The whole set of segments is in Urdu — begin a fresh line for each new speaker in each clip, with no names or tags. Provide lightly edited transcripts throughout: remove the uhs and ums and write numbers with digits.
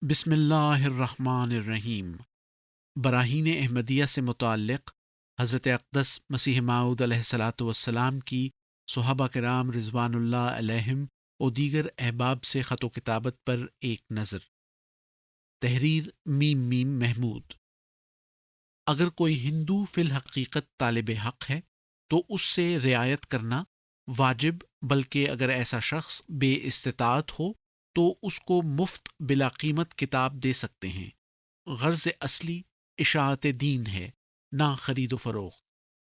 بسم اللہ الرحمن الرحیم۔ براہین احمدیہ سے متعلق حضرت اقدس مسیح موعود علیہ الصلاۃ والسلام کی صحابہ کرام رضوان اللہ علیہم و دیگر احباب سے خط و کتابت پر ایک نظر۔ تحریر میم میم محمود۔ اگر کوئی ہندو فی الحقیقت طالب حق ہے تو اس سے رعایت کرنا واجب، بلکہ اگر ایسا شخص بے استطاعت ہو تو اس کو مفت بلا قیمت کتاب دے سکتے ہیں۔ غرض اصلی اشاعت دین ہے، نہ خرید و فروخت۔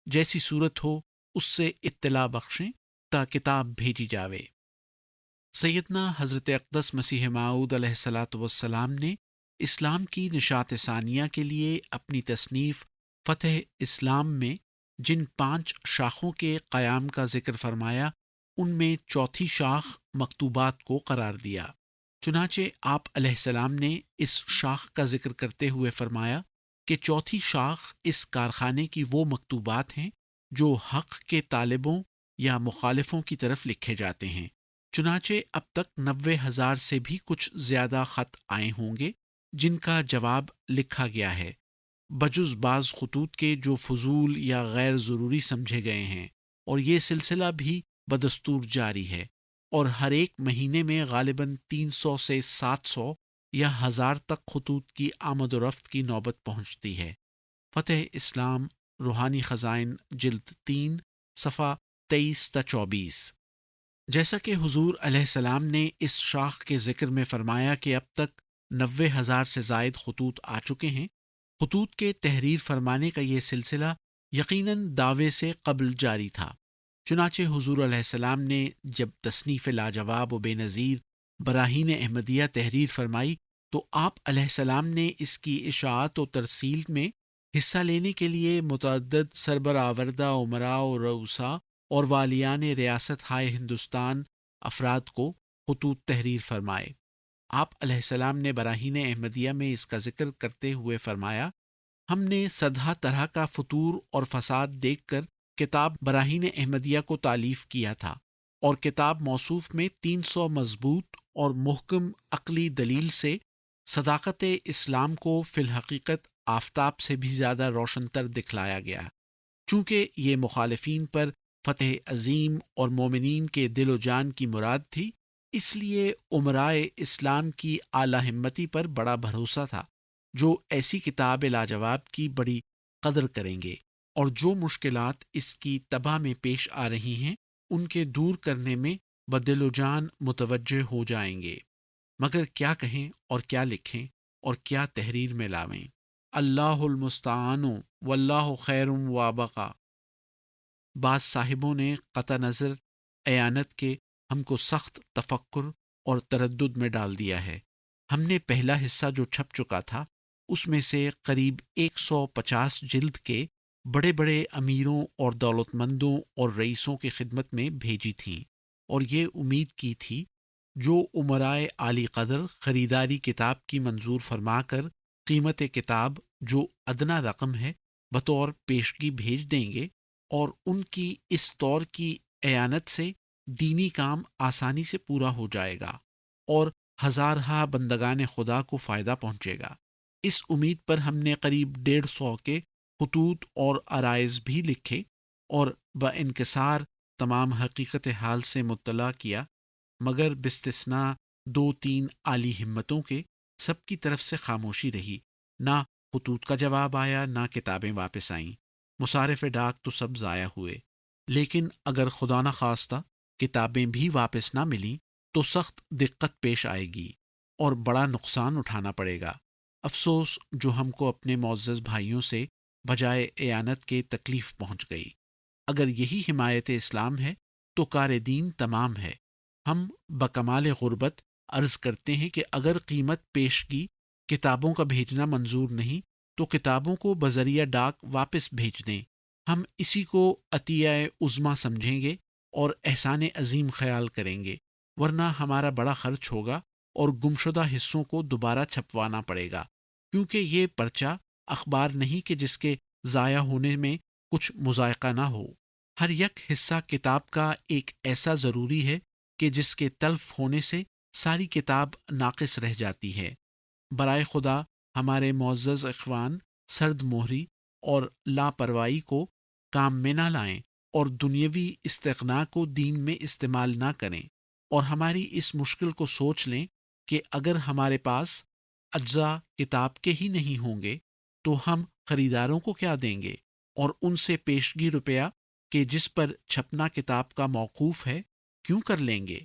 جیسی صورت ہو اس سے اطلاع بخشیں تا کتاب بھیجی جاوے۔ سیدنا حضرت اقدس مسیح موعود علیہ الصلاۃ والسلام نے اسلام کی نشاط ثانیہ کے لیے اپنی تصنیف فتح اسلام میں جن 5 شاخوں کے قیام کا ذکر فرمایا، ان میں چوتھی شاخ مکتوبات کو قرار دیا۔ چنانچہ آپ علیہ السلام نے اس شاخ کا ذکر کرتے ہوئے فرمایا کہ چوتھی شاخ اس کارخانے کی وہ مکتوبات ہیں جو حق کے طالبوں یا مخالفوں کی طرف لکھے جاتے ہیں۔ چنانچہ اب تک 90,000 سے بھی کچھ زیادہ خط آئے ہوں گے جن کا جواب لکھا گیا ہے، بجز بعض خطوط کے جو فضول یا غیر ضروری سمجھے گئے ہیں، اور یہ سلسلہ بھی بدستور جاری ہے، اور ہر ایک مہینے میں غالباً 300 سے 700 یا 1000 تک خطوط کی آمد و رفت کی نوبت پہنچتی ہے۔ فتح اسلام روحانی خزائن جلد 3 صفحہ 23 تا 24۔ جیسا کہ حضور علیہ السلام نے اس شاخ کے ذکر میں فرمایا کہ اب تک 90,000 سے زائد خطوط آ چکے ہیں، خطوط کے تحریر فرمانے کا یہ سلسلہ یقیناً دعوے سے قبل جاری تھا۔ چنانچہ حضور علیہ السلام نے جب تصنیف لاجواب و بے نظیر براہین احمدیہ تحریر فرمائی تو آپ علیہ السلام نے اس کی اشاعت و ترسیل میں حصہ لینے کے لیے متعدد سربراہوردہ امراء و رؤساء اور والیان ریاست ہائے ہندوستان افراد کو خطوط تحریر فرمائے۔ آپ علیہ السلام نے براہین احمدیہ میں اس کا ذکر کرتے ہوئے فرمایا، ہم نے صدہا طرح کا فطور اور فساد دیکھ کر کتاب براہین احمدیہ کو تالیف کیا تھا، اور کتاب موصوف میں 300 مضبوط اور محکم عقلی دلیل سے صداقت اسلام کو فی الحقیقت آفتاب سے بھی زیادہ روشن تر دکھلایا گیا۔ چونکہ یہ مخالفین پر فتح عظیم اور مومنین کے دل و جان کی مراد تھی، اس لیے امرائے اسلام کی اعلی ہمتی پر بڑا بھروسہ تھا، جو ایسی کتاب لاجواب کی بڑی قدر کریں گے، اور جو مشکلات اس کی طبع میں پیش آ رہی ہیں ان کے دور کرنے میں بدل و جان متوجہ ہو جائیں گے۔ مگر کیا کہیں اور کیا لکھیں اور کیا تحریر میں لاویں؟ اللہ المستعان واللہ خیر وابقا۔ بعض صاحبوں نے قطع نظر اعانت کے ہم کو سخت تفکر اور تردد میں ڈال دیا ہے۔ ہم نے پہلا حصہ جو چھپ چکا تھا اس میں سے قریب 150 جلد کے بڑے بڑے امیروں اور دولت مندوں اور رئیسوں کی خدمت میں بھیجی تھیں، اور یہ امید کی تھی جو امرائے عالی قدر خریداری کتاب کی منظور فرما کر قیمت کتاب جو ادنا رقم ہے بطور پیشگی بھیج دیں گے، اور ان کی اس طور کی اعانت سے دینی کام آسانی سے پورا ہو جائے گا اور ہزارہا بندگان خدا کو فائدہ پہنچے گا۔ اس امید پر ہم نے قریب 150 کے خطوط اور عرائض بھی لکھے اور بانکسار تمام حقیقت حال سے مطلع کیا، مگر باستثناء 2-3 عالی ہمتوں کے سب کی طرف سے خاموشی رہی۔ نہ خطوط کا جواب آیا، نہ کتابیں واپس آئیں، مصارف ڈاک تو سب ضائع ہوئے۔ لیکن اگر خدا نخواستہ کتابیں بھی واپس نہ ملیں تو سخت دقت پیش آئے گی اور بڑا نقصان اٹھانا پڑے گا۔ افسوس جو ہم کو اپنے معزز بھائیوں سے بجائے اعانت کے تکلیف پہنچ گئی۔ اگر یہی حمایت اسلام ہے تو کار دین تمام ہے۔ ہم بکمال غربت عرض کرتے ہیں کہ اگر قیمت پیشگی کتابوں کا بھیجنا منظور نہیں تو کتابوں کو بذریعہ ڈاک واپس بھیج دیں۔ ہم اسی کو عطیہ عظمیٰ سمجھیں گے اور احسان عظیم خیال کریں گے، ورنہ ہمارا بڑا خرچ ہوگا اور گمشدہ حصوں کو دوبارہ چھپوانا پڑے گا، کیونکہ یہ پرچہ اخبار نہیں کہ جس کے ضائع ہونے میں کچھ مذائقہ نہ ہو۔ ہر یک حصہ کتاب کا ایک ایسا ضروری ہے کہ جس کے تلف ہونے سے ساری کتاب ناقص رہ جاتی ہے۔ برائے خدا ہمارے معزز اخوان سرد مہری اور لاپرواہی کو کام میں نہ لائیں اور دنیاوی استغنا کو دین میں استعمال نہ کریں، اور ہماری اس مشکل کو سوچ لیں کہ اگر ہمارے پاس اجزاء کتاب کے ہی نہیں ہوں گے تو ہم خریداروں کو کیا دیں گے، اور ان سے پیشگی روپیہ کہ جس پر چھپنا کتاب کا موقوف ہے کیوں کر لیں گے؟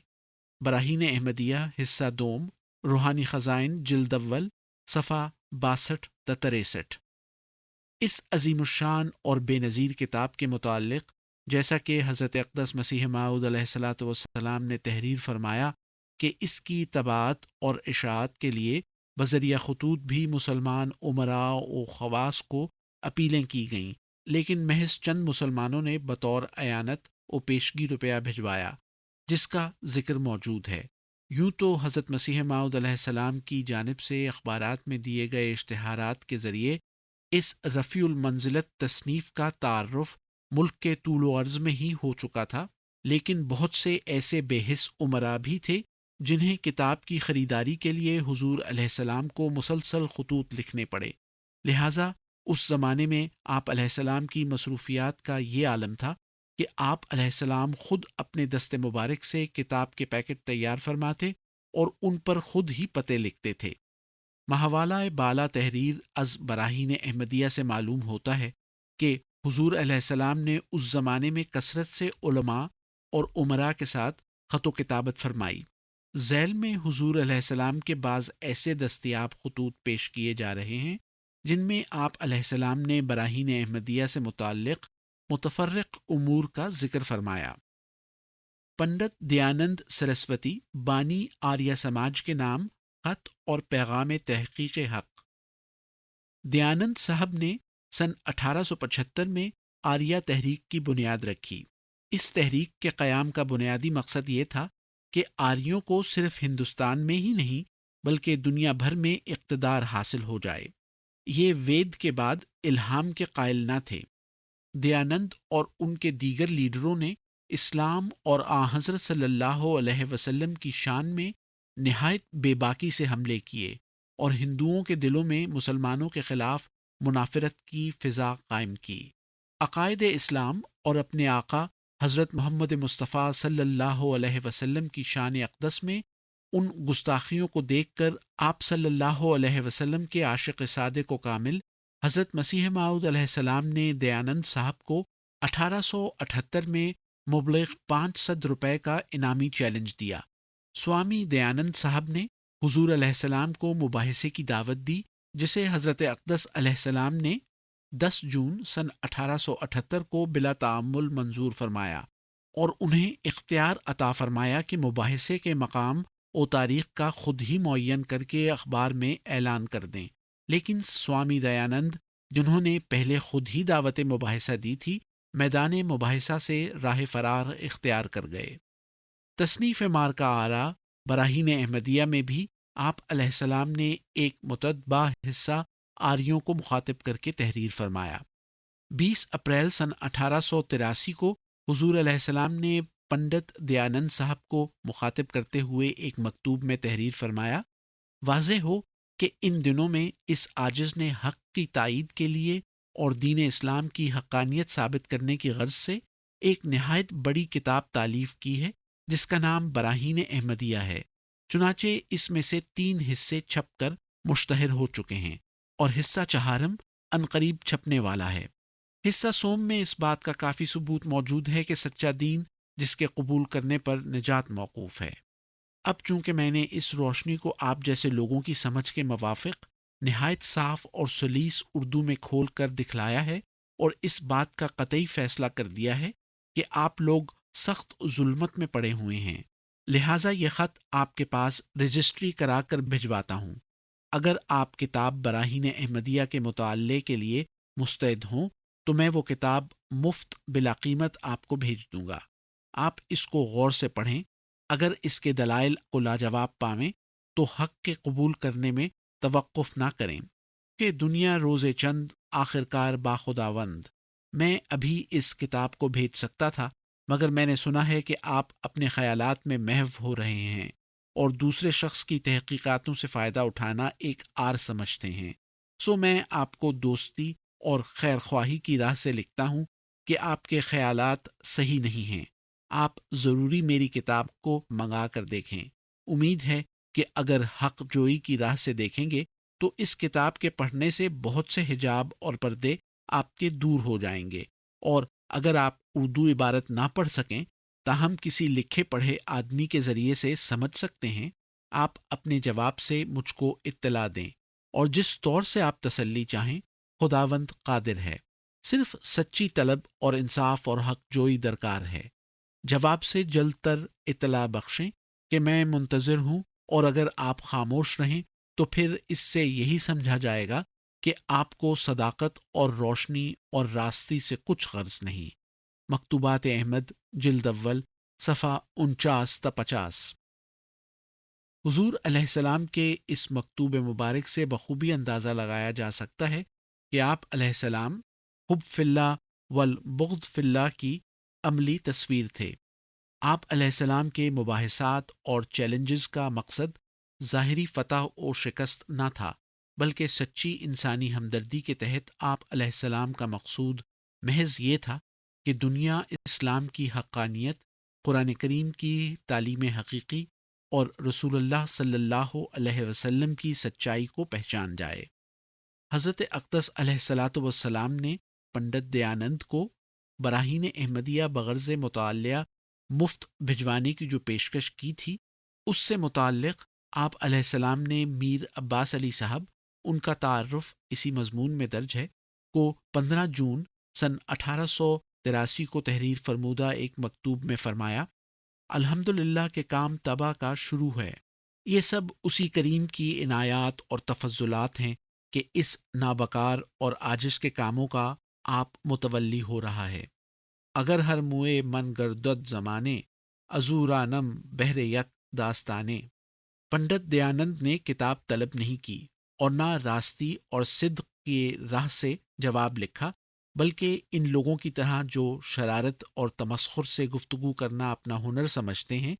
براہین احمدیہ حصہ دوم، روحانی خزائن جلد اول، صفحہ 62 تا 63۔ اس عظیم الشان اور بے نظیر کتاب کے متعلق جیسا کہ حضرت اقدس مسیح موعود علیہ الصلاۃ والسلام نے تحریر فرمایا کہ اس کی طباعت اور اشاعت کے لیے بذریعہ خطوط بھی مسلمان امراء و خواص کو اپیلیں کی گئیں، لیکن محض چند مسلمانوں نے بطور اعانت و پیشگی روپیہ بھجوایا، جس کا ذکر موجود ہے۔ یوں تو حضرت مسیح موعود علیہ السلام کی جانب سے اخبارات میں دیے گئے اشتہارات کے ذریعے اس رفیع المنزلت تصنیف کا تعارف ملک کے طول و عرض میں ہی ہو چکا تھا، لیکن بہت سے ایسے بے حس امراء بھی تھے جنہیں کتاب کی خریداری کے لیے حضور علیہ السلام کو مسلسل خطوط لکھنے پڑے، لہٰذا اس زمانے میں آپ علیہ السلام کی مصروفیات کا یہ عالم تھا کہ آپ علیہ السلام خود اپنے دست مبارک سے کتاب کے پیکٹ تیار فرماتے اور ان پر خود ہی پتے لکھتے تھے۔ محوالہ بالا تحریر از براہین احمدیہ سے معلوم ہوتا ہے کہ حضور علیہ السلام نے اس زمانے میں کثرت سے علماء اور امراء کے ساتھ خط و کتابت فرمائی۔ ذیل میں حضور علیہ السلام کے بعض ایسے دستیاب خطوط پیش کیے جا رہے ہیں جن میں آپ علیہ السلام نے براہین احمدیہ سے متعلق متفرق امور کا ذکر فرمایا۔ پنڈت دیانند سرسوتی بانی آریہ سماج کے نام خط اور پیغام تحقیق حق۔ دیانند صاحب نے سن 1875 میں آریہ تحریک کی بنیاد رکھی۔ اس تحریک کے قیام کا بنیادی مقصد یہ تھا کہ آریوں کو صرف ہندوستان میں ہی نہیں بلکہ دنیا بھر میں اقتدار حاصل ہو جائے۔ یہ وید کے بعد الہام کے قائل نہ تھے۔ دیانند اور ان کے دیگر لیڈروں نے اسلام اور آن حضرت صلی اللہ علیہ وسلم کی شان میں نہایت بے باکی سے حملے کیے اور ہندوؤں کے دلوں میں مسلمانوں کے خلاف منافرت کی فضا قائم کی۔ عقائد اسلام اور اپنے آقا حضرت محمد مصطفیٰ صلی اللہ علیہ وسلم کی شان اقدس میں ان گستاخیوں کو دیکھ کر آپ صلی اللہ علیہ وسلم کے عاشق صادق و کامل حضرت مسیح موعود علیہ السلام نے دیانند صاحب کو 1878 میں مبلغ 500 روپے کا انعامی چیلنج دیا۔ سوامی دیانند صاحب نے حضور علیہ السلام کو مباحثے کی دعوت دی، جسے حضرت اقدس علیہ السلام نے 10 جون سن 1878 کو بلا تعامل منظور فرمایا اور انہیں اختیار عطا فرمایا کہ مباحثے کے مقام و تاریخ کا خود ہی معین کر کے اخبار میں اعلان کر دیں، لیکن سوامی دیانند جنہوں نے پہلے خود ہی دعوت مباحثہ دی تھی، میدان مباحثہ سے راہ فرار اختیار کر گئے۔ تصنیف مارکا آرا براہین احمدیہ میں بھی آپ علیہ السلام نے ایک متتبع حصہ آریوں کو مخاطب کر کے تحریر فرمایا۔ 20 اپریل سن 1883 کو حضور علیہ السلام نے پنڈت دیانند صاحب کو مخاطب کرتے ہوئے ایک مکتوب میں تحریر فرمایا، واضح ہو کہ ان دنوں میں اس عاجز نے حق کی تائید کے لیے اور دین اسلام کی حقانیت ثابت کرنے کی غرض سے ایک نہایت بڑی کتاب تالیف کی ہے جس کا نام براہین احمدیہ ہے۔ چنانچہ اس میں سے 3 حصے چھپ کر مشتہر ہو چکے ہیں اور حصہ چہارم عنقریب چھپنے والا ہے۔ حصہ سوم میں اس بات کا کافی ثبوت موجود ہے کہ سچا دین جس کے قبول کرنے پر نجات موقوف ہے۔ اب چونکہ میں نے اس روشنی کو آپ جیسے لوگوں کی سمجھ کے موافق نہایت صاف اور سلیس اردو میں کھول کر دکھلایا ہے اور اس بات کا قطعی فیصلہ کر دیا ہے کہ آپ لوگ سخت ظلمت میں پڑے ہوئے ہیں، لہٰذا یہ خط آپ کے پاس رجسٹری کرا کر بھجواتا ہوں۔ اگر آپ کتاب براہین احمدیہ کے مطالعے کے لیے مستعد ہوں تو میں وہ کتاب مفت بلا قیمت آپ کو بھیج دوں گا۔ آپ اس کو غور سے پڑھیں، اگر اس کے دلائل کو لاجواب پاویں تو حق کے قبول کرنے میں توقف نہ کریں کہ دنیا روز چند آخرکار باخداوند۔ میں ابھی اس کتاب کو بھیج سکتا تھا، مگر میں نے سنا ہے کہ آپ اپنے خیالات میں محو ہو رہے ہیں، اور دوسرے شخص کی تحقیقاتوں سے فائدہ اٹھانا ایک آر سمجھتے ہیں۔ سو میں آپ کو دوستی اور خیر خواہی کی راہ سے لکھتا ہوں کہ آپ کے خیالات صحیح نہیں ہیں۔ آپ ضروری میری کتاب کو منگا کر دیکھیں۔ امید ہے کہ اگر حق جوئی کی راہ سے دیکھیں گے تو اس کتاب کے پڑھنے سے بہت سے حجاب اور پردے آپ کے دور ہو جائیں گے، اور اگر آپ اردو عبارت نہ پڑھ سکیں تاہم کسی لکھے پڑھے آدمی کے ذریعے سے سمجھ سکتے ہیں، آپ اپنے جواب سے مجھ کو اطلاع دیں، اور جس طور سے آپ تسلی چاہیں خداوند قادر ہے۔ صرف سچی طلب اور انصاف اور حق جوئی درکار ہے۔ جواب سے جلد تر اطلاع بخشیں کہ میں منتظر ہوں، اور اگر آپ خاموش رہیں تو پھر اس سے یہی سمجھا جائے گا کہ آپ کو صداقت اور روشنی اور راستی سے کچھ غرض نہیں۔ مکتوبات احمد جلد اول صفحہ 49 تا 50۔ حضور علیہ السلام کے اس مکتوب مبارک سے بخوبی اندازہ لگایا جا سکتا ہے کہ آپ علیہ السلام حب فی اللہ والبغض فی اللہ کی عملی تصویر تھے۔ آپ علیہ السلام کے مباحثات اور چیلنجز کا مقصد ظاہری فتح و شکست نہ تھا، بلکہ سچی انسانی ہمدردی کے تحت آپ علیہ السلام کا مقصود محض یہ تھا کہ دنیا اسلام کی حقانیت، قرآن کریم کی تعلیم حقیقی اور رسول اللہ صلی اللہ علیہ وسلم کی سچائی کو پہچان جائے۔ حضرت اقدس علیہ الصلاۃ والسلام نے پنڈت دیانند کو براہین احمدیہ بغرض مطالعہ مفت بھجوانے کی جو پیشکش کی تھی، اس سے متعلق آپ علیہ السلام نے میر عباس علی صاحب، ان کا تعارف اسی مضمون میں درج ہے، کو 15 جون سن 1883 کو تحریر فرمودہ ایک مکتوب میں فرمایا: الحمدللہ کے کام طبع کا شروع ہے۔ یہ سب اسی کریم کی عنایات اور تفضلات ہیں کہ اس نابکار اور عاجز کے کاموں کا آپ متولی ہو رہا ہے۔ اگر ہر موئے من گردد زمانے، ازورانم بہر یک داستانے۔ پنڈت دیانند نے کتاب طلب نہیں کی اور نہ راستی اور صدق کی راہ سے جواب لکھا، بلکہ ان لوگوں کی طرح جو شرارت اور تمسخر سے گفتگو کرنا اپنا ہنر سمجھتے ہیں،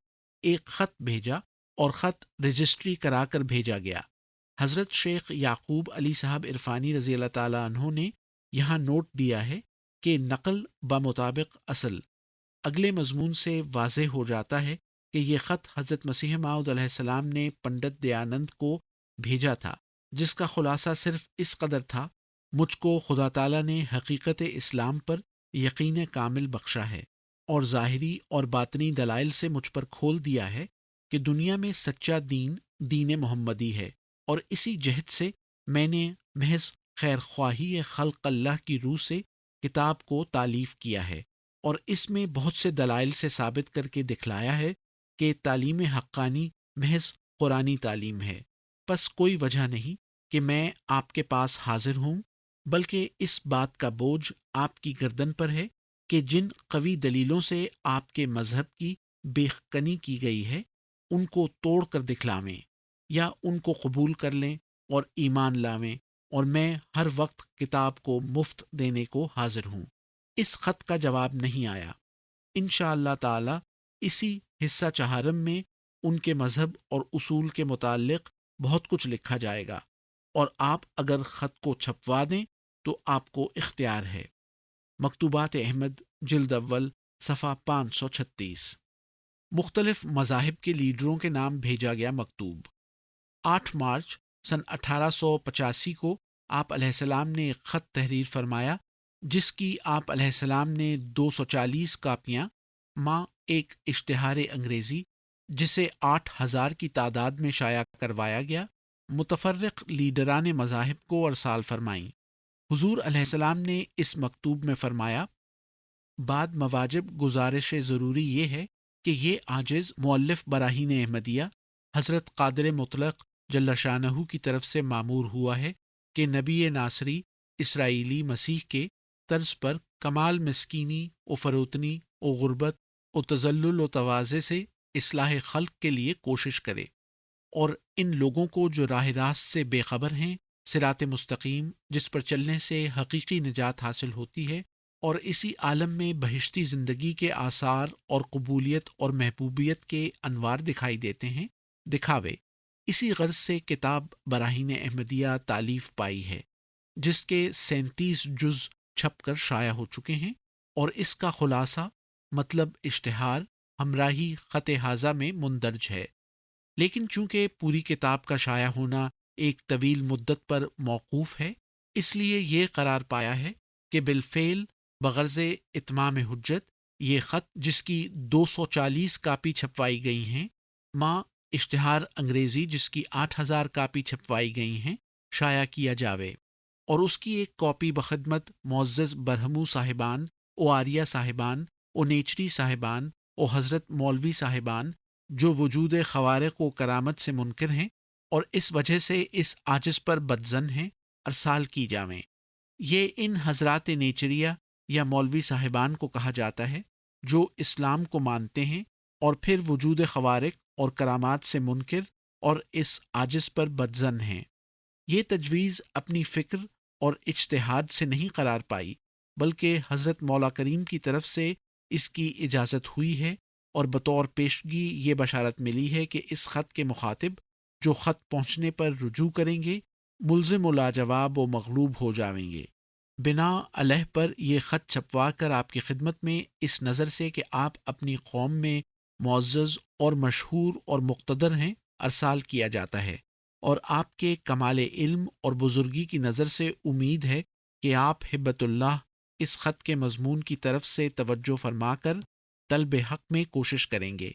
ایک خط بھیجا، اور خط رجسٹری کرا کر بھیجا گیا۔ حضرت شیخ یعقوب علی صاحب عرفانی رضی اللہ تعالیٰ عنہ نے یہاں نوٹ دیا ہے کہ نقل بمطابق اصل۔ اگلے مضمون سے واضح ہو جاتا ہے کہ یہ خط حضرت مسیح موعود علیہ السلام نے پنڈت دیانند کو بھیجا تھا، جس کا خلاصہ صرف اس قدر تھا: مجھ کو خدا تعالیٰ نے حقیقت اسلام پر یقین کامل بخشا ہے، اور ظاہری اور باطنی دلائل سے مجھ پر کھول دیا ہے کہ دنیا میں سچا دین دین محمدی ہے، اور اسی جہت سے میں نے محض خیر خواہی خلق اللہ کی روح سے کتاب کو تالیف کیا ہے، اور اس میں بہت سے دلائل سے ثابت کر کے دکھلایا ہے کہ تعلیم حقانی محض قرآنی تعلیم ہے۔ پس کوئی وجہ نہیں کہ میں آپ کے پاس حاضر ہوں، بلکہ اس بات کا بوجھ آپ کی گردن پر ہے کہ جن قوی دلیلوں سے آپ کے مذہب کی بیخکنی کی گئی ہے، ان کو توڑ کر دکھلاویں، یا ان کو قبول کر لیں اور ایمان لاویں، اور میں ہر وقت کتاب کو مفت دینے کو حاضر ہوں۔ اس خط کا جواب نہیں آیا۔ انشاءاللہ تعالی اسی حصہ چہارم میں ان کے مذہب اور اصول کے متعلق بہت کچھ لکھا جائے گا، اور آپ اگر خط کو چھپوا دیں تو آپ کو اختیار ہے۔ مکتوبات احمد جلد اول صفحہ 536۔ مختلف مذاہب کے لیڈروں کے نام بھیجا گیا مکتوب۔ 8 مارچ سن 1885 کو آپ علیہ السلام نے ایک خط تحریر فرمایا، جس کی آپ علیہ السلام نے 240 کاپیاں ماں ایک اشتہار انگریزی، جسے 8000 کی تعداد میں شائع کروایا گیا، متفرق لیڈران مذاہب کو ارسال فرمائیں۔ حضور علیہ السلام نے اس مکتوب میں فرمایا: بعد مواجب گزارش ضروری یہ ہے کہ یہ عاجز مؤلف براہین احمدیہ حضرت قادر مطلق جل شانہ کی طرف سے مامور ہوا ہے کہ نبی ناصری اسرائیلی مسیح کے طرز پر کمال مسکینی و فروتنی و غربت و تذلل و تواضع سے اصلاح خلق کے لیے کوشش کرے، اور ان لوگوں کو جو راہ راست سے بے خبر ہیں صراط مستقیم، جس پر چلنے سے حقیقی نجات حاصل ہوتی ہے اور اسی عالم میں بہشتی زندگی کے آثار اور قبولیت اور محبوبیت کے انوار دکھائی دیتے ہیں، دکھاوے۔ اسی غرض سے کتاب براہین احمدیہ تالیف پائی ہے، جس کے 37 جز چھپ کر شائع ہو چکے ہیں، اور اس کا خلاصہ مطلب اشتہار ہمراہی خط ہاضہ میں مندرج ہے۔ لیکن چونکہ پوری کتاب کا شائع ہونا ایک طویل مدت پر موقوف ہے، اس لیے یہ قرار پایا ہے کہ بالفعل بغرض اتمام حجت یہ خط، جس کی 240 کاپی چھپوائی گئی ہیں، ماں اشتہار انگریزی جس کی 8000 کاپی چھپوائی گئی ہیں، شائع کیا جاوے، اور اس کی ایک کاپی بخدمت معزز برہمو صاحبان، او آریہ صاحبان، او نیچری صاحبان، او حضرت مولوی صاحبان، جو وجود خوارق و کرامت سے منکر ہیں اور اس وجہ سے اس عاجز پر بدظن ہیں، ارسال کی جاویں۔ یہ ان حضرات نیچریہ یا مولوی صاحبان کو کہا جاتا ہے جو اسلام کو مانتے ہیں اور پھر وجود خوارق اور کرامات سے منکر اور اس عاجز پر بدظن ہیں۔ یہ تجویز اپنی فکر اور اجتہاد سے نہیں قرار پائی، بلکہ حضرت مولا کریم کی طرف سے اس کی اجازت ہوئی ہے، اور بطور پیشگی یہ بشارت ملی ہے کہ اس خط کے مخاطب جو خط پہنچنے پر رجوع کریں گے، ملزم و لاجواب و مغلوب ہو جائیں گے۔ بنا علیہ پر یہ خط چھپوا کر آپ کی خدمت میں اس نظر سے کہ آپ اپنی قوم میں معزز اور مشہور اور مقتدر ہیں، ارسال کیا جاتا ہے، اور آپ کے کمال علم اور بزرگی کی نظر سے امید ہے کہ آپ ہبت اللہ اس خط کے مضمون کی طرف سے توجہ فرما کر طلب حق میں کوشش کریں گے۔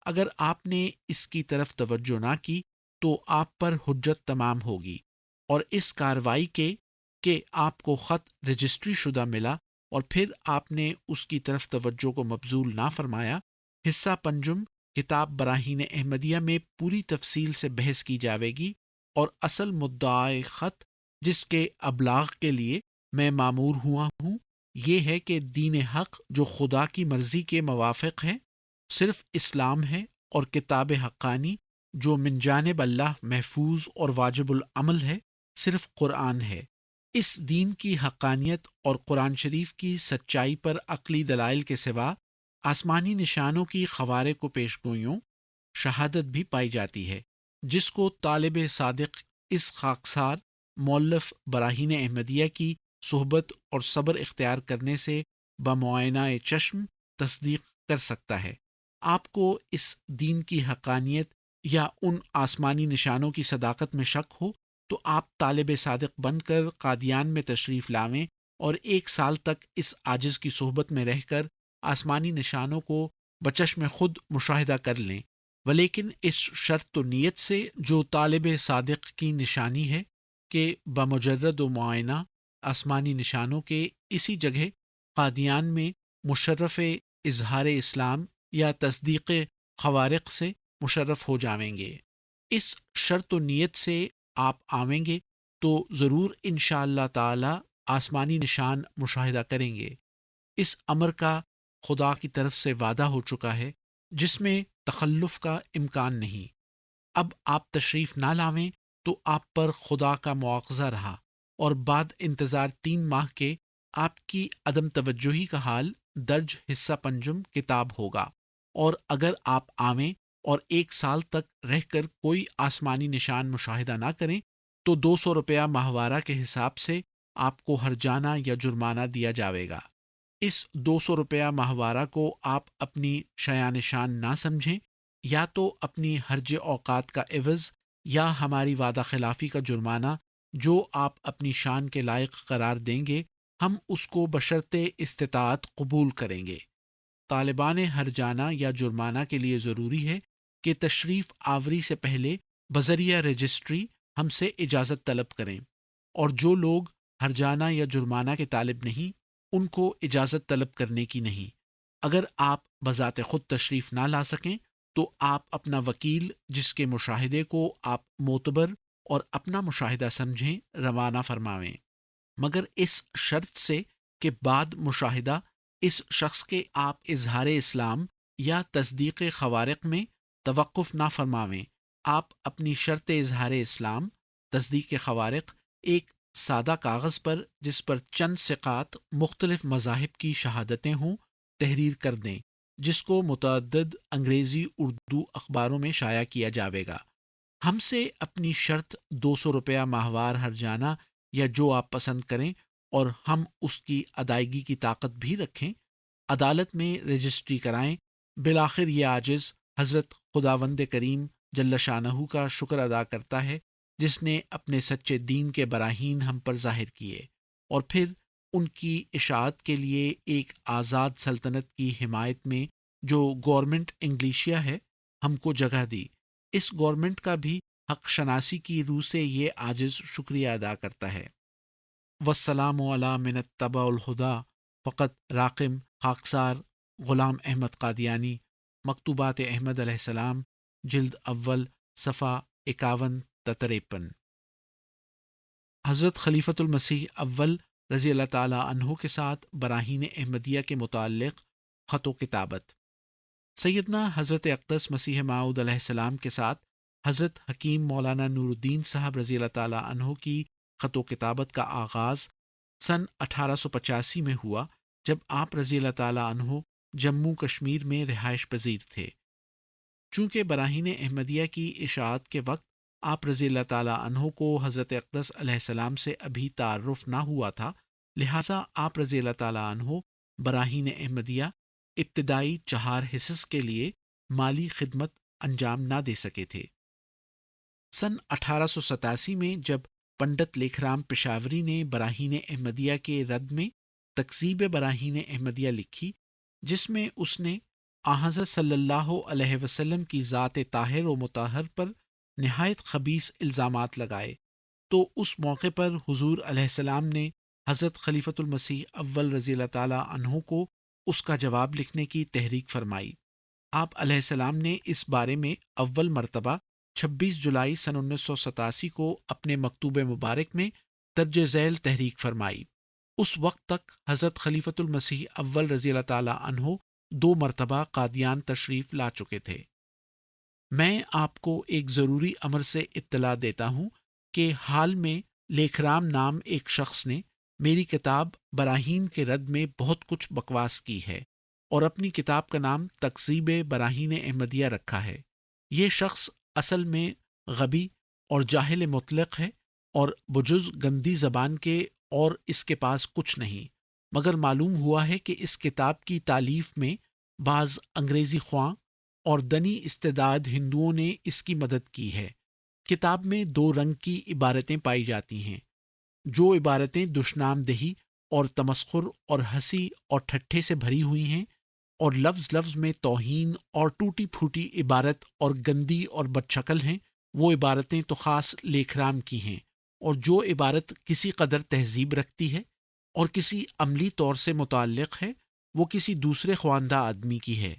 اگر آپ نے اس کی طرف توجہ نہ کی تو آپ پر حجت تمام ہوگی، اور اس کاروائی کے کہ آپ کو خط رجسٹری شدہ ملا اور پھر آپ نے اس کی طرف توجہ کو مبذول نہ فرمایا، حصہ پنجم کتاب براہین احمدیہ میں پوری تفصیل سے بحث کی جاوے گی، اور اصل مدعائے خط جس کے ابلاغ کے لیے میں مامور ہوا ہوں یہ ہے کہ دین حق جو خدا کی مرضی کے موافق ہے صرف اسلام ہے، اور کتاب حقانی جو من جانب اللہ محفوظ اور واجب العمل ہے صرف قرآن ہے۔ اس دین کی حقانیت اور قرآن شریف کی سچائی پر عقلی دلائل کے سوا آسمانی نشانوں کی خوارق و پیشگوئیوں شہادت بھی پائی جاتی ہے، جس کو طالب صادق اس خاکسار مؤلف براہین احمدیہ کی صحبت اور صبر اختیار کرنے سے بمعائنہ چشم تصدیق کر سکتا ہے۔ آپ کو اس دین کی حقانیت یا ان آسمانی نشانوں کی صداقت میں شک ہو تو آپ طالب صادق بن کر قادیان میں تشریف لاویں اور 1 سال تک اس عاجز کی صحبت میں رہ کر آسمانی نشانوں کو بچشم خود مشاہدہ کر لیں، ولیکن اس شرط و نیت سے جو طالب صادق کی نشانی ہے کہ بمجرد و معائنہ آسمانی نشانوں کے اسی جگہ قادیان میں مشرف اظہار اسلام یا تصدیق خوارق سے مشرف ہو جاویں گے۔ اس شرط و نیت سے آپ آویں گے تو ضرور انشاءاللہ تعالی آسمانی نشان مشاہدہ کریں گے۔ اس امر کا خدا کی طرف سے وعدہ ہو چکا ہے جس میں تخلف کا امکان نہیں۔ اب آپ تشریف نہ لاویں تو آپ پر خدا کا مواخذہ رہا، اور بعد انتظار 3 ماہ کے آپ کی عدم توجہی کا حال درج حصہ پنجم کتاب ہوگا، اور اگر آپ آویں اور 1 سال تک رہ کر کوئی آسمانی نشان مشاہدہ نہ کریں تو 200 روپیہ ماہوارہ کے حساب سے آپ کو ہرجانہ یا جرمانہ دیا جاوے گا۔ اس 200 روپیہ ماہوارہ کو آپ اپنی شایان شان نہ سمجھیں، یا تو اپنی حرج اوقات کا عوض یا ہماری وعدہ خلافی کا جرمانہ جو آپ اپنی شان کے لائق قرار دیں گے، ہم اس کو بشرط استطاعت قبول کریں گے۔ طالبان ہرجانہ یا جرمانہ کے لیے ضروری ہے کہ تشریف آوری سے پہلے بذریعہ رجسٹری ہم سے اجازت طلب کریں، اور جو لوگ ہرجانہ یا جرمانہ کے طالب نہیں ان کو اجازت طلب کرنے کی نہیں۔ اگر آپ بذات خود تشریف نہ لا سکیں تو آپ اپنا وکیل جس کے مشاہدے کو آپ معتبر اور اپنا مشاہدہ سمجھیں روانہ فرماویں، مگر اس شرط سے کہ بعد مشاہدہ اس شخص کے آپ اظہار اسلام یا تصدیق خوارق میں توقف نہ فرماویں۔ آپ اپنی شرط اظہار اسلام تصدیق خوارق ایک سادہ کاغذ پر جس پر چند ثقات مختلف مذاہب کی شہادتیں ہوں تحریر کر دیں، جس کو متعدد انگریزی اردو اخباروں میں شائع کیا جاوے گا۔ ہم سے اپنی شرط 200 روپیہ ماہوار ہر جانا یا جو آپ پسند کریں، اور ہم اس کی ادائیگی کی طاقت بھی رکھیں، عدالت میں رجسٹری کرائیں۔ بالآخر یہ عاجز حضرت خداوند کریم جل شانہ کا شکر ادا کرتا ہے، جس نے اپنے سچے دین کے براہین ہم پر ظاہر کیے، اور پھر ان کی اشاعت کے لیے ایک آزاد سلطنت کی حمایت میں جو گورنمنٹ انگلیشیا ہے ہم کو جگہ دی۔ اس گورنمنٹ کا بھی حق شناسی کی روح سے یہ عاجز شکریہ ادا کرتا ہے۔ والسلام علی من اتبع الہدا فقط راقم خاکسار غلام احمد قادیانی، مکتوبات احمد علیہ السلام، جلد اول، صفحہ 51 تا 53۔ حضرت خلیفۃ المسیح اول رضی اللہ تعالیٰ عنہ کے ساتھ براہین احمدیہ کے متعلق خط و کتابت۔ سیدنا حضرت اقدس مسیح موعود علیہ السلام کے ساتھ حضرت حکیم مولانا نور الدین صاحب رضی اللہ تعالیٰ عنہ کی خط و کتابت کا آغاز سن 1885 میں ہوا، جب آپ رضی اللہ تعالیٰ عنہ جموں کشمیر میں رہائش پذیر تھے۔ چونکہ براہین احمدیہ کی اشاعت کے وقت آپ رضی اللہ تعالیٰ عنہ کو حضرت اقدس علیہ السلام سے ابھی تعارف نہ ہوا تھا، لہٰذا آپ رضی اللہ تعالیٰ عنہ براہین احمدیہ ابتدائی 4 حصص کے لیے مالی خدمت انجام نہ دے سکے تھے۔ سن 1887 میں جب پنڈت لیکھ رام پشاوری نے براہین احمدیہ کے رد میں تکذیب براہین احمدیہ لکھی، جس میں اس نے حضرت صلی اللہ علیہ وسلم کی ذات طاہر و مطہر پر نہایت خبیث الزامات لگائے، تو اس موقع پر حضور علیہ السلام نے حضرت خلیفۃ المسیح اول رضی اللہ تعالیٰ عنہ کو اس کا جواب لکھنے کی تحریک فرمائی۔ آپ علیہ السلام نے اس بارے میں اول مرتبہ 26 جولائی سن 1987 کو اپنے مکتوب مبارک میں درج ذیل تحریک فرمائی۔ اس وقت تک حضرت خلیفۃ المسیح اول رضی اللہ تعالیٰ عنہ 2 مرتبہ قادیان تشریف لا چکے تھے۔ میں آپ کو ایک ضروری امر سے اطلاع دیتا ہوں کہ حال میں لیکھ رام نام ایک شخص نے میری کتاب براہین کے رد میں بہت کچھ بکواس کی ہے، اور اپنی کتاب کا نام تکذیب براہین احمدیہ رکھا ہے۔ یہ شخص اصل میں غبی اور جاہل مطلق ہے، اور بجز گندی زبان کے اور اس کے پاس کچھ نہیں، مگر معلوم ہوا ہے کہ اس کتاب کی تالیف میں بعض انگریزی خواں اور دنی استعداد ہندوؤں نے اس کی مدد کی ہے۔ کتاب میں 2 رنگ کی عبارتیں پائی جاتی ہیں، جو عبارتیں دشنام دہی اور تمسخر اور ہنسی اور ٹھٹھے سے بھری ہوئی ہیں، اور لفظ لفظ میں توہین اور ٹوٹی پھوٹی عبارت اور گندی اور بدشکل ہیں، وہ عبارتیں تو خاص لیکھ رام کی ہیں، اور جو عبارت کسی قدر تہذیب رکھتی ہے اور کسی عملی طور سے متعلق ہے، وہ کسی دوسرے خواندہ آدمی کی ہے۔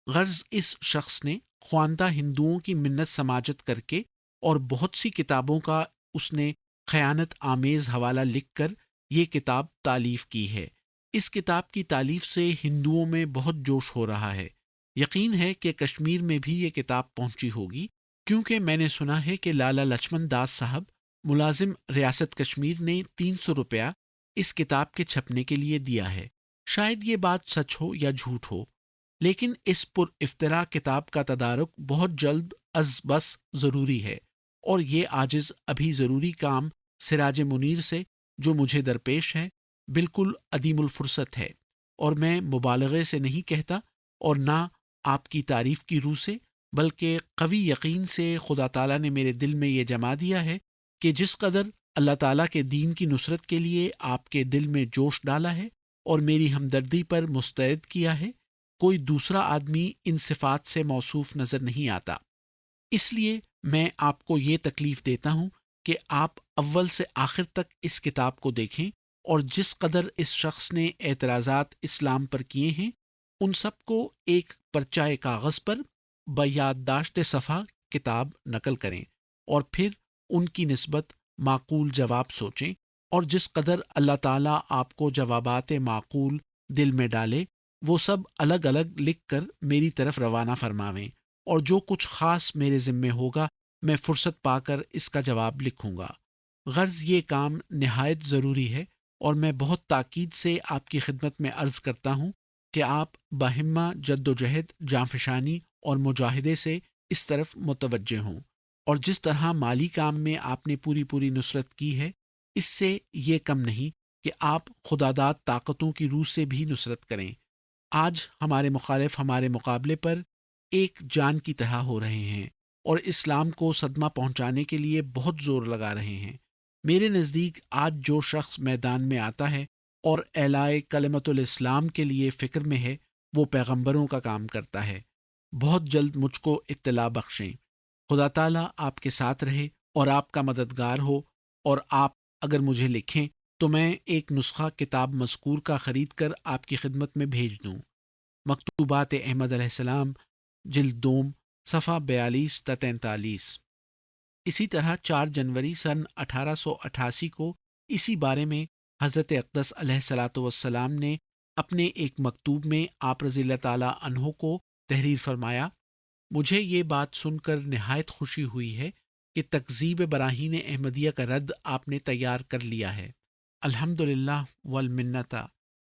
غرض اس شخص نے خواندہ ہندوؤں کی منت سماجت کر کے اور بہت سی کتابوں کا اس نے خیانت آمیز حوالہ لکھ کر یہ کتاب تالیف کی ہے۔ اس کتاب کی تالیف سے ہندوؤں میں بہت جوش ہو رہا ہے۔ یقین ہے کہ کشمیر میں بھی یہ کتاب پہنچی ہوگی، کیونکہ میں نے سنا ہے کہ لالا لچھمن داس صاحب ملازم ریاست کشمیر نے 300 روپیہ اس کتاب کے چھپنے کے لیے دیا ہے۔ شاید یہ بات سچ ہو یا جھوٹ ہو، لیکن اس پر افتراء کتاب کا تدارک بہت جلد از بس ضروری ہے، اور یہ عاجز ابھی ضروری کام سراج منیر سے جو مجھے درپیش ہے بالکل عدیم الفرصت ہے، اور میں مبالغے سے نہیں کہتا، اور نہ آپ کی تعریف کی روح سے، بلکہ قوی یقین سے خدا تعالیٰ نے میرے دل میں یہ جما دیا ہے کہ جس قدر اللہ تعالیٰ کے دین کی نصرت کے لیے آپ کے دل میں جوش ڈالا ہے اور میری ہمدردی پر مستعد کیا ہے، کوئی دوسرا آدمی ان صفات سے موصوف نظر نہیں آتا۔ اس لیے میں آپ کو یہ تکلیف دیتا ہوں کہ آپ اول سے آخر تک اس کتاب کو دیکھیں، اور جس قدر اس شخص نے اعتراضات اسلام پر کیے ہیں ان سب کو ایک پرچہ کاغذ پر بیادداشت صفحہ کتاب نقل کریں، اور پھر ان کی نسبت معقول جواب سوچیں، اور جس قدر اللہ تعالیٰ آپ کو جوابات معقول دل میں ڈالے وہ سب الگ الگ لکھ کر میری طرف روانہ فرماویں، اور جو کچھ خاص میرے ذمے ہوگا میں فرصت پا کر اس کا جواب لکھوں گا۔ غرض یہ کام نہایت ضروری ہے، اور میں بہت تاکید سے آپ کی خدمت میں عرض کرتا ہوں کہ آپ باہمہ جد و جہد، جانفشانی اور مجاہدے سے اس طرف متوجہ ہوں، اور جس طرح مالی کام میں آپ نے پوری نصرت کی ہے، اس سے یہ کم نہیں کہ آپ خداداد طاقتوں کی روح سے بھی نصرت کریں۔ آج ہمارے مخالف ہمارے مقابلے پر ایک جان کی طرح ہو رہے ہیں اور اسلام کو صدمہ پہنچانے کے لیے بہت زور لگا رہے ہیں۔ میرے نزدیک آج جو شخص میدان میں آتا ہے اور اعلاء کلمت الاسلام کے لیے فکر میں ہے، وہ پیغمبروں کا کام کرتا ہے۔ بہت جلد مجھ کو اطلاع بخشیں۔ خدا تعالیٰ آپ کے ساتھ رہے اور آپ کا مددگار ہو، اور آپ اگر مجھے لکھیں تو میں ایک نسخہ کتاب مذکور کا خرید کر آپ کی خدمت میں بھیج دوں۔ مکتوبات احمد علیہ السلام، جلد دوم، صفحہ 42 تا 43۔ اسی طرح 4 جنوری سن 1888 کو اسی بارے میں حضرت اقدس علیہ الصلاۃ والسلام نے اپنے ایک مکتوب میں آپ رضی اللہ تعالیٰ عنہ کو تحریر فرمایا: مجھے یہ بات سن کر نہایت خوشی ہوئی ہے کہ تکذیب براہین احمدیہ کا رد آپ نے تیار کر لیا ہے۔ الحمدللہ والمنتہ۔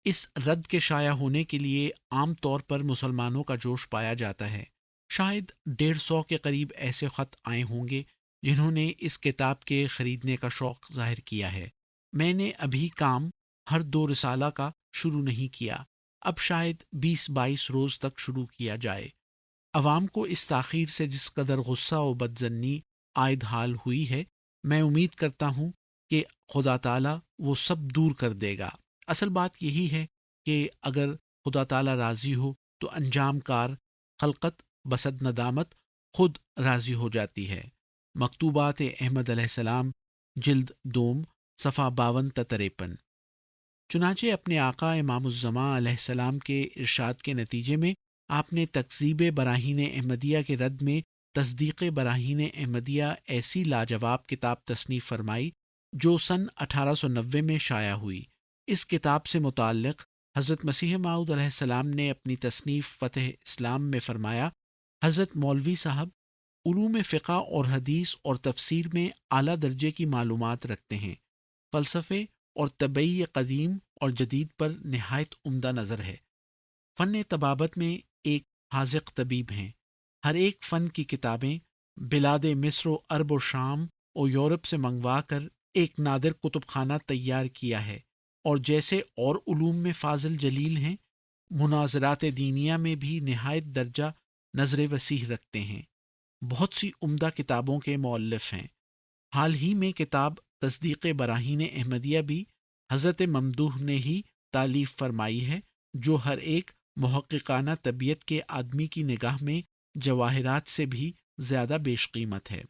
اس رد کے شائع ہونے کے لیے عام طور پر مسلمانوں کا جوش پایا جاتا ہے۔ شاید 150 کے قریب ایسے خط آئے ہوں گے جنہوں نے اس کتاب کے خریدنے کا شوق ظاہر کیا ہے۔ میں نے ابھی کام ہر 2 رسالہ کا شروع نہیں کیا، اب شاید 20-22 روز تک شروع کیا جائے۔ عوام کو اس تاخیر سے جس قدر غصہ و بدظنی عائد حال ہوئی ہے، میں امید کرتا ہوں کہ خدا تعالیٰ وہ سب دور کر دے گا۔ اصل بات یہی ہے کہ اگر خدا تعالیٰ راضی ہو تو انجام کار خلقت بسد ندامت خود راضی ہو جاتی ہے۔ مکتوبات احمد علیہ السلام، جلد دوم، صفحہ 52 تا 53۔ چنانچہ اپنے آقا امام الزماں علیہ السلام کے ارشاد کے نتیجے میں آپ نے تکذیب براہین احمدیہ کے رد میں تصدیق براہین احمدیہ ایسی لاجواب کتاب تصنیف فرمائی جو سن 1890 میں شائع ہوئی۔ اس کتاب سے متعلق حضرت مسیح موعود علیہ السلام نے اپنی تصنیف فتح اسلام میں فرمایا: حضرت مولوی صاحب علوم فقہ اور حدیث اور تفسیر میں اعلیٰ درجے کی معلومات رکھتے ہیں، فلسفے اور طبعی قدیم اور جدید پر نہایت عمدہ نظر ہے، فن طبابت میں ایک حاذق طبیب ہیں، ہر ایک فن کی کتابیں بلاد مصر و عرب و شام اور یورپ سے منگوا کر ایک نادر کتب خانہ تیار کیا ہے، اور جیسے اور علوم میں فاضل جلیل ہیں، مناظرات دینیہ میں بھی نہایت درجہ نظر وسیع رکھتے ہیں، بہت سی عمدہ کتابوں کے مؤلف ہیں۔ حال ہی میں کتاب تصدیق براہین احمدیہ بھی حضرت ممدوح نے ہی تالیف فرمائی ہے، جو ہر ایک محققانہ طبیعت کے آدمی کی نگاہ میں جواہرات سے بھی زیادہ بیش قیمت ہے۔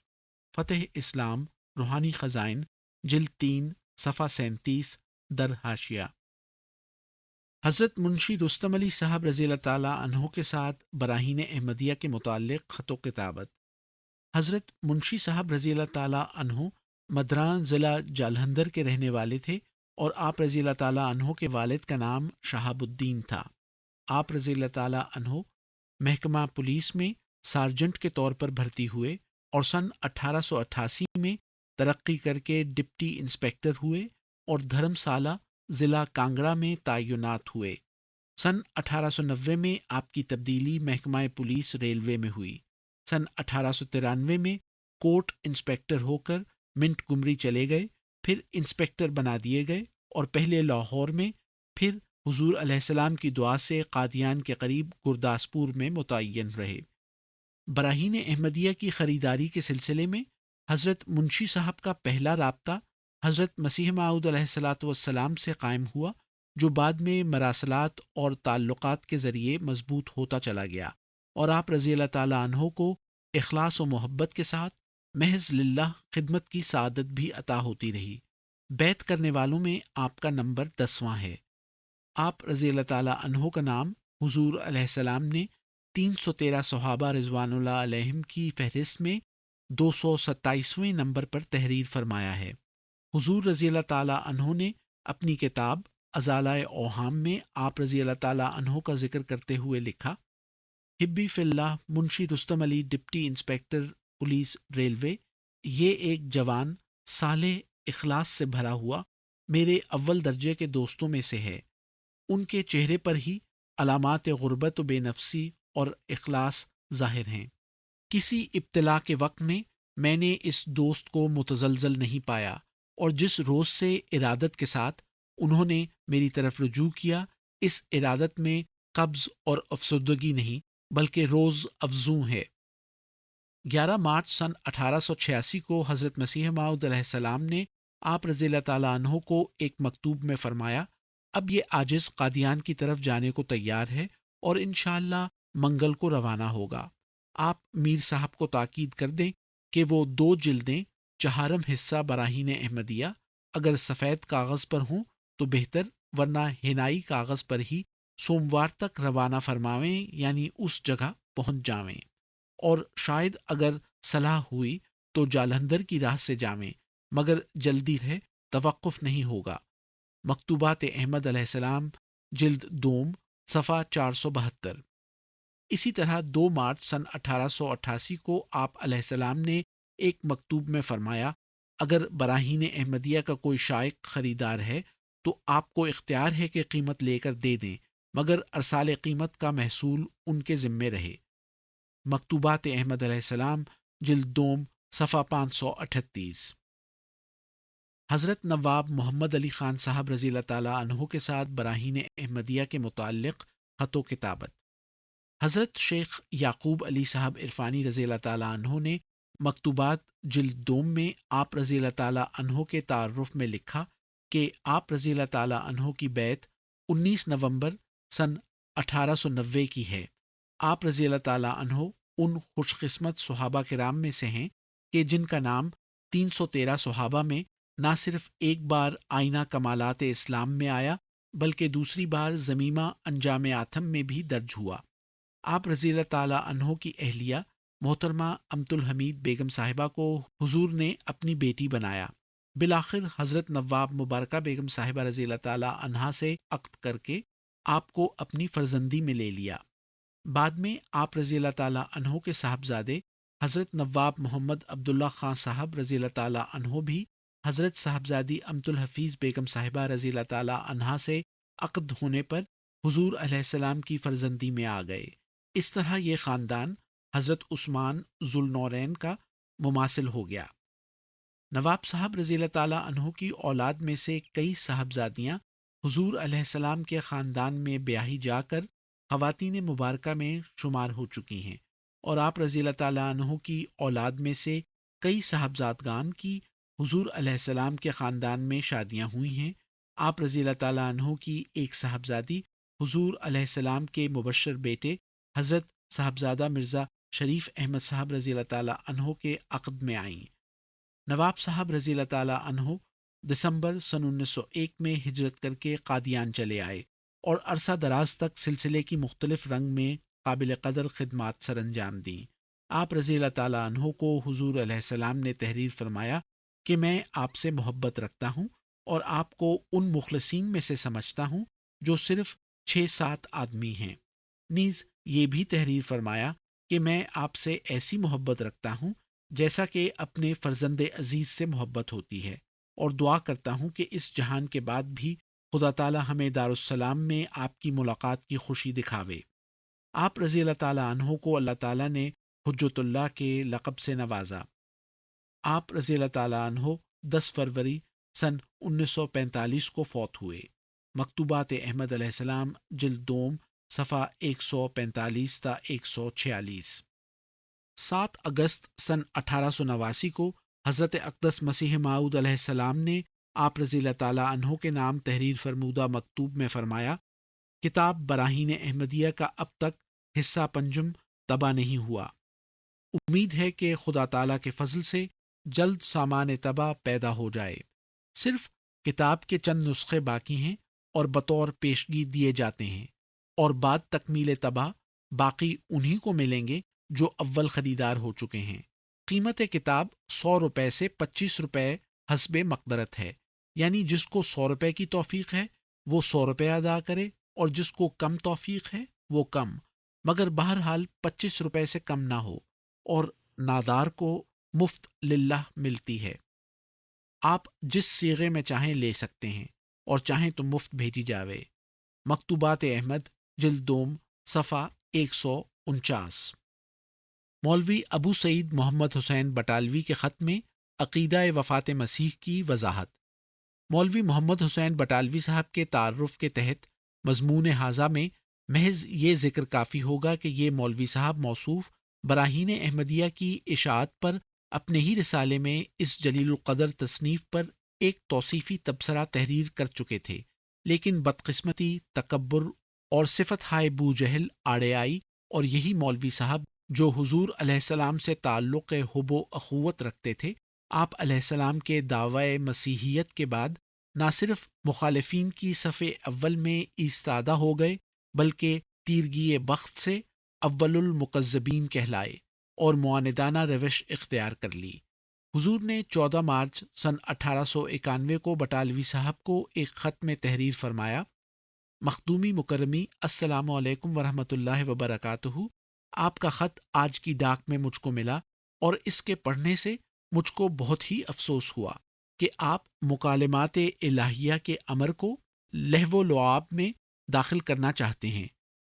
فتح اسلام، روحانی خزائن، جلد 3، صفحہ 37، در حاشیہ۔ حضرت منشی رستم علی صاحب رضی اللہ تعالیٰ عنہ کے ساتھ براہین احمدیہ کے متعلق خط و کتابت۔ حضرت منشی صاحب رضی اللہ تعالیٰ عنہ مدران ضلع جالندھر کے رہنے والے تھے، اور آپ رضی اللہ تعالیٰ عنہ کے والد کا نام شہاب الدین تھا۔ آپ رضی اللہ تعالیٰ عنہ محکمہ پولیس میں سارجنٹ کے طور پر بھرتی ہوئے اور سن 1888 میں ترقی کر کے ڈپٹی انسپکٹر ہوئے اور دھرم سالہ ضلع کانگڑا میں تعینات ہوئے۔ سن 1890 میں آپ کی تبدیلی محکمہ پولیس ریلوے میں ہوئی۔ سن 1893 میں کوٹ انسپکٹر ہو کر منٹ گمری چلے گئے، پھر انسپکٹر بنا دیے گئے، اور پہلے لاہور میں، پھر حضور علیہ السلام کی دعا سے قادیان کے قریب گرداسپور میں متعین رہے۔ براہین احمدیہ کی خریداری کے سلسلے میں حضرت منشی صاحب کا پہلا رابطہ حضرت مسیح موعود علیہ الصلاۃ والسلام سے قائم ہوا، جو بعد میں مراسلات اور تعلقات کے ذریعے مضبوط ہوتا چلا گیا، اور آپ رضی اللہ تعالیٰ عنہ کو اخلاص و محبت کے ساتھ محض للہ خدمت کی سعادت بھی عطا ہوتی رہی۔ بیعت کرنے والوں میں آپ کا نمبر 10واں ہے۔ آپ رضی اللہ تعالیٰ عنہ کا نام حضور علیہ السلام نے 313 صحابہ رضوان اللہ علیہم کی فہرست میں 227ویں نمبر پر تحریر فرمایا ہے۔ حضور رضی اللہ تعالیٰ عنہ نے اپنی کتاب ازالۂ اوہام میں آپ رضی اللہ تعالیٰ عنہ کا ذکر کرتے ہوئے لکھا: حبی فی اللہ منشی رستم علی ڈپٹی انسپکٹر پولیس ریلوے، یہ ایک جوان صالح اخلاص سے بھرا ہوا میرے اول درجے کے دوستوں میں سے ہے۔ ان کے چہرے پر ہی علامات غربت و بے نفسی اور اخلاص ظاہر ہیں۔ کسی ابتلا کے وقت میں نے اس دوست کو متزلزل نہیں پایا، اور جس روز سے ارادت کے ساتھ انہوں نے میری طرف رجوع کیا، اس ارادت میں قبض اور افسردگی نہیں بلکہ روز افزوں ہے۔ 11 مارچ سن 1886 کو حضرت مسیح موعود علیہ السلام نے آپ رضی اللہ تعالیٰ عنہ کو ایک مکتوب میں فرمایا، اب یہ عاجز قادیان کی طرف جانے کو تیار ہے اور انشاءاللہ منگل کو روانہ ہوگا۔ آپ میر صاحب کو تاکید کر دیں کہ وہ 2 جلدیں چہارم حصہ براہین احمدیہ اگر سفید کاغذ پر ہوں تو بہتر، ورنہ ہنائی کاغذ پر ہی سوموار تک روانہ فرماویں، یعنی اس جگہ پہنچ جاویں، اور شاید اگر صلاح ہوئی تو جالندھر کی راہ سے جاویں، مگر جلدی ہے، توقف نہیں ہوگا۔ مکتوبات احمد علیہ السلام جلد دوم صفحہ 472۔ اسی طرح 2 مارچ سن 1888 کو آپ علیہ السلام نے ایک مکتوب میں فرمایا، اگر براہین احمدیہ کا کوئی شائق خریدار ہے تو آپ کو اختیار ہے کہ قیمت لے کر دے دیں، مگر ارسال قیمت کا محصول ان کے ذمے رہے۔ مکتوبات احمد علیہ السلام جلد دوم صفحہ 538۔ حضرت نواب محمد علی خان صاحب رضی اللہ تعالیٰ عنہ کے ساتھ براہین احمدیہ کے متعلق خط و کتابت۔ حضرت شیخ یعقوب علی صاحب عرفانی رضی اللہ تعالیٰ عنہ نے مکتوبات جلد دوم میں آپ رضی اللہ تعالیٰ عنہ کے تعارف میں لکھا کہ آپ رضی اللہ تعالیٰ عنہ کی بیعت 19 نومبر سن 1890 کی ہے۔ آپ رضی اللہ تعالیٰ عنہ ان خوش قسمت صحابہ کرام میں سے ہیں کہ جن کا نام 313 صحابہ میں نہ صرف ایک بار آئینہ کمالات اسلام میں آیا بلکہ دوسری بار زمیمہ انجام آتم میں بھی درج ہوا۔ آپ رضی اللہ تعالیٰ عنہ کی اہلیہ محترمہ امت الحمید بیگم صاحبہ کو حضور نے اپنی بیٹی بنایا۔ بالآخر حضرت نواب مبارکہ بیگم صاحبہ رضی اللہ تعالیٰ عنہا سے عقد کر کے آپ کو اپنی فرزندی میں لے لیا۔ بعد میں آپ رضی اللہ تعالیٰ عنہ کے صاحبزادے حضرت نواب محمد عبداللہ خان صاحب رضی اللہ تعالیٰ عنہ بھی حضرت صاحبزادی امت الحفیظ بیگم صاحبہ رضی اللہ تعالیٰ عنہا سے عقد ہونے پر حضور علیہ السلام کی فرزندی میں آ گئے۔ اس طرح یہ خاندان حضرت عثمان ذوالنورین کا مماثل ہو گیا۔ نواب صاحب رضی اللہ تعالیٰ عنہ کی اولاد میں سے کئی صاحبزادیاں حضور علیہ السلام کے خاندان میں بیاہی جا کر خواتین مبارکہ میں شمار ہو چکی ہیں، اور آپ رضی اللہ تعالیٰ عنہ کی اولاد میں سے کئی صاحبزادگان کی حضور علیہ السلام کے خاندان میں شادیاں ہوئی ہیں۔ آپ رضی اللہ تعالیٰ عنہ کی ایک صاحبزادی حضور علیہ السلام کے مبشر بیٹے حضرت صاحبزادہ مرزا شریف احمد صاحب رضی اللہ تعالیٰ عنہ کے عقد میں آئیں۔ نواب صاحب رضی اللہ تعالیٰ عنہ دسمبر سن 1901 میں ہجرت کر کے قادیان چلے آئے اور عرصہ دراز تک سلسلے کی مختلف رنگ میں قابل قدر خدمات سر انجام دیں۔ آپ رضی اللہ تعالیٰ عنہ کو حضور علیہ السلام نے تحریر فرمایا کہ میں آپ سے محبت رکھتا ہوں اور آپ کو ان مخلصین میں سے سمجھتا ہوں جو صرف 6-7 آدمی ہیں۔ نیز یہ بھی تحریر فرمایا کہ میں آپ سے ایسی محبت رکھتا ہوں جیسا کہ اپنے فرزند عزیز سے محبت ہوتی ہے، اور دعا کرتا ہوں کہ اس جہان کے بعد بھی خدا تعالی ہمیں دارالسلام میں آپ کی ملاقات کی خوشی دکھاوے۔ آپ رضی اللہ تعالیٰ عنہ کو اللہ تعالیٰ نے حجت اللہ کے لقب سے نوازا۔ آپ رضی اللہ تعالیٰ عنہ 10 فروری سن 1945 کو فوت ہوئے۔ مکتوبات احمد علیہ السلام جلد دوم صفحہ 145 تا 146۔ 7 اگست سن 1889 کو حضرت اقدس مسیح موعود علیہ السلام نے آپ رضی اللہ تعالیٰ عنہ کے نام تحریر فرمودہ مکتوب میں فرمایا، کتاب براہین احمدیہ کا اب تک حصہ پنجم طبع نہیں ہوا۔ امید ہے کہ خدا تعالیٰ کے فضل سے جلد سامان طبع پیدا ہو جائے۔ صرف کتاب کے چند نسخے باقی ہیں اور بطور پیشگی دیے جاتے ہیں، اور بعد تکمیل طبع باقی انہی کو ملیں گے جو اول خریدار ہو چکے ہیں۔ قیمت کتاب 100 روپے سے 25 روپے حسب مقدرت ہے، یعنی جس کو 100 روپے کی توفیق ہے وہ 100 روپے ادا کرے، اور جس کو کم توفیق ہے وہ کم، مگر بہرحال 25 روپے سے کم نہ ہو، اور نادار کو مفت للہ ملتی ہے۔ آپ جس صیغے میں چاہیں لے سکتے ہیں، اور چاہیں تو مفت بھیجی جاوے۔ مکتوبات احمد جلد دوم صفحہ 149۔ مولوی ابو سعید محمد حسین بٹالوی کے خط میں عقیدہ وفات مسیح کی وضاحت۔ مولوی محمد حسین بٹالوی صاحب کے تعارف کے تحت مضمون حاضہ میں محض یہ ذکر کافی ہوگا کہ یہ مولوی صاحب موصوف براہین احمدیہ کی اشاعت پر اپنے ہی رسالے میں اس جلیل القدر تصنیف پر ایک توصیفی تبصرہ تحریر کر چکے تھے، لیکن بدقسمتی، تکبر اور صفت ہائے بو جہل آڑے آئی، اور یہی مولوی صاحب جو حضور علیہ السلام سے تعلق حب و اخوت رکھتے تھے، آپ علیہ السلام کے دعوی مسیحیت کے بعد نہ صرف مخالفین کی صف اول میں ایستادہ ہو گئے، بلکہ تیرگی بخت سے اول المکذبین کہلائے اور معاندانہ روش اختیار کر لی۔ حضور نے 14 مارچ سن 1891 کو بٹالوی صاحب کو ایک خط میں تحریر فرمایا: مخدومی مکرمی، السلام علیکم ورحمۃ اللہ وبرکاتہ۔ آپ کا خط آج کی ڈاک میں مجھ کو ملا، اور اس کے پڑھنے سے مجھ کو بہت ہی افسوس ہوا کہ آپ مکالمات الہیہ کے امر کو لہو و لعاب میں داخل کرنا چاہتے ہیں۔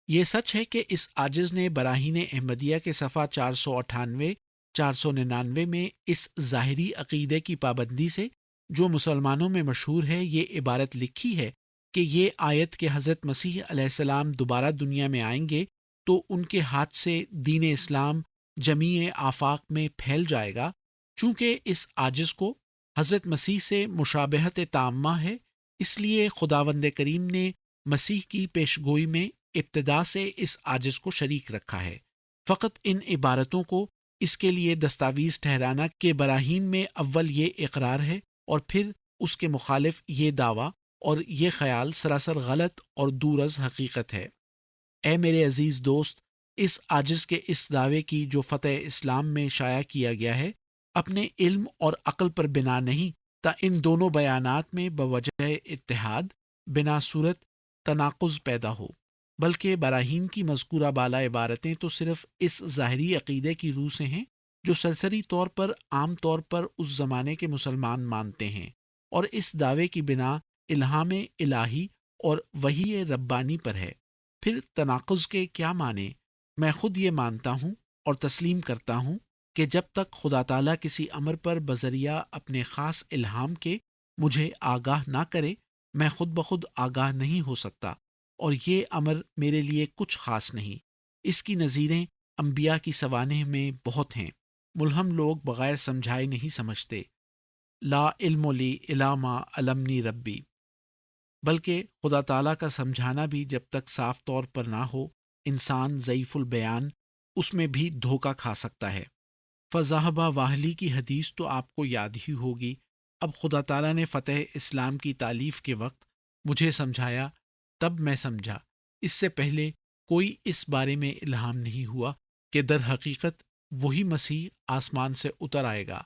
یہ سچ ہے کہ اس عاجز نے براہین احمدیہ کے صفحہ 498 499 میں اس ظاہری عقیدے کی پابندی سے جو مسلمانوں میں مشہور ہے یہ عبارت لکھی ہے کہ یہ آیت کہ حضرت مسیح علیہ السلام دوبارہ دنیا میں آئیں گے تو ان کے ہاتھ سے دین اسلام جمیع آفاق میں پھیل جائے گا۔ چونکہ اس عاجز کو حضرت مسیح سے مشابہت تامہ ہے، اس لیے خداوند کریم نے مسیح کی پیشگوئی میں ابتدا سے اس عاجز کو شریک رکھا ہے۔ فقط ان عبارتوں کو اس کے لیے دستاویز ٹھہرانا کہ براہین میں اول یہ اقرار ہے اور پھر اس کے مخالف یہ دعویٰ اور یہ خیال سراسر غلط اور دور از حقیقت ہے۔ اے میرے عزیز دوست، اس عاجز کے اس دعوے کی جو فتح اسلام میں شائع کیا گیا ہے، اپنے علم اور عقل پر بنا نہیں، تا ان دونوں بیانات میں بوجہ اتحاد بنا صورت تناقض پیدا ہو، بلکہ براہین کی مذکورہ بالا عبارتیں تو صرف اس ظاہری عقیدے کی روح سے ہیں جو سرسری طور پر عام طور پر اس زمانے کے مسلمان مانتے ہیں، اور اس دعوے کی بنا الہام الہی اور وحی ربانی پر ہے۔ پھر تناقض کے کیا معنی؟ میں خود یہ مانتا ہوں اور تسلیم کرتا ہوں کہ جب تک خدا تعالیٰ کسی امر پر بذریعہ اپنے خاص الہام کے مجھے آگاہ نہ کرے، میں خود بخود آگاہ نہیں ہو سکتا، اور یہ امر میرے لیے کچھ خاص نہیں۔ اس کی نظیریں انبیاء کی سوانح میں بہت ہیں۔ ملہم لوگ بغیر سمجھائے نہیں سمجھتے۔ لا علم لی الا ما علمنی ربی، بلکہ خدا تعالیٰ کا سمجھانا بھی جب تک صاف طور پر نہ ہو، انسان ضعیف البیان اس میں بھی دھوکہ کھا سکتا ہے۔ فذہبہ واہلی کی حدیث تو آپ کو یاد ہی ہوگی۔ اب خدا تعالیٰ نے فتح اسلام کی تالیف کے وقت مجھے سمجھایا، تب میں سمجھا۔ اس سے پہلے کوئی اس بارے میں الہام نہیں ہوا کہ در حقیقت وہی مسیح آسمان سے اتر آئے گا۔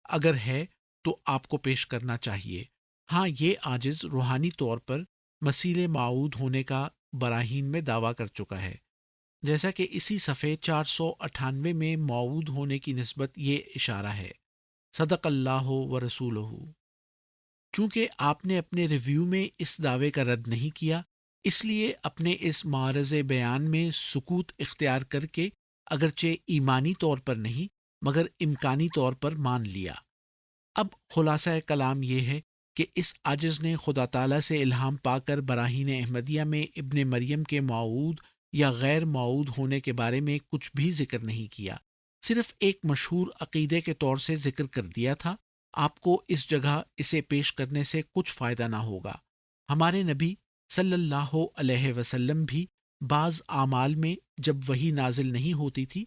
اگر ہے تو آپ کو پیش کرنا چاہیے۔ ہاں، یہ عاجز روحانی طور پر مسیح موعود ہونے کا براہین میں دعویٰ کر چکا ہے، جیسا کہ اسی صفحے 498 میں موعود ہونے کی نسبت یہ اشارہ ہے۔ صدق اللہ و رسولہ۔ چونکہ آپ نے اپنے ریویو میں اس دعوے کا رد نہیں کیا، اس لیے اپنے اس معرض بیان میں سکوت اختیار کر کے اگرچہ ایمانی طور پر نہیں مگر امکانی طور پر مان لیا۔ اب خلاصہ کلام یہ ہے کہ اس عاجز نے خدا تعالیٰ سے الہام پا کر براہین احمدیہ میں ابن مریم کے موعود یا غیر موعود ہونے کے بارے میں کچھ بھی ذکر نہیں کیا، صرف ایک مشہور عقیدے کے طور سے ذکر کر دیا تھا۔ آپ کو اس جگہ اسے پیش کرنے سے کچھ فائدہ نہ ہوگا۔ ہمارے نبی صلی اللہ علیہ وسلم بھی بعض اعمال میں جب وحی نازل نہیں ہوتی تھی،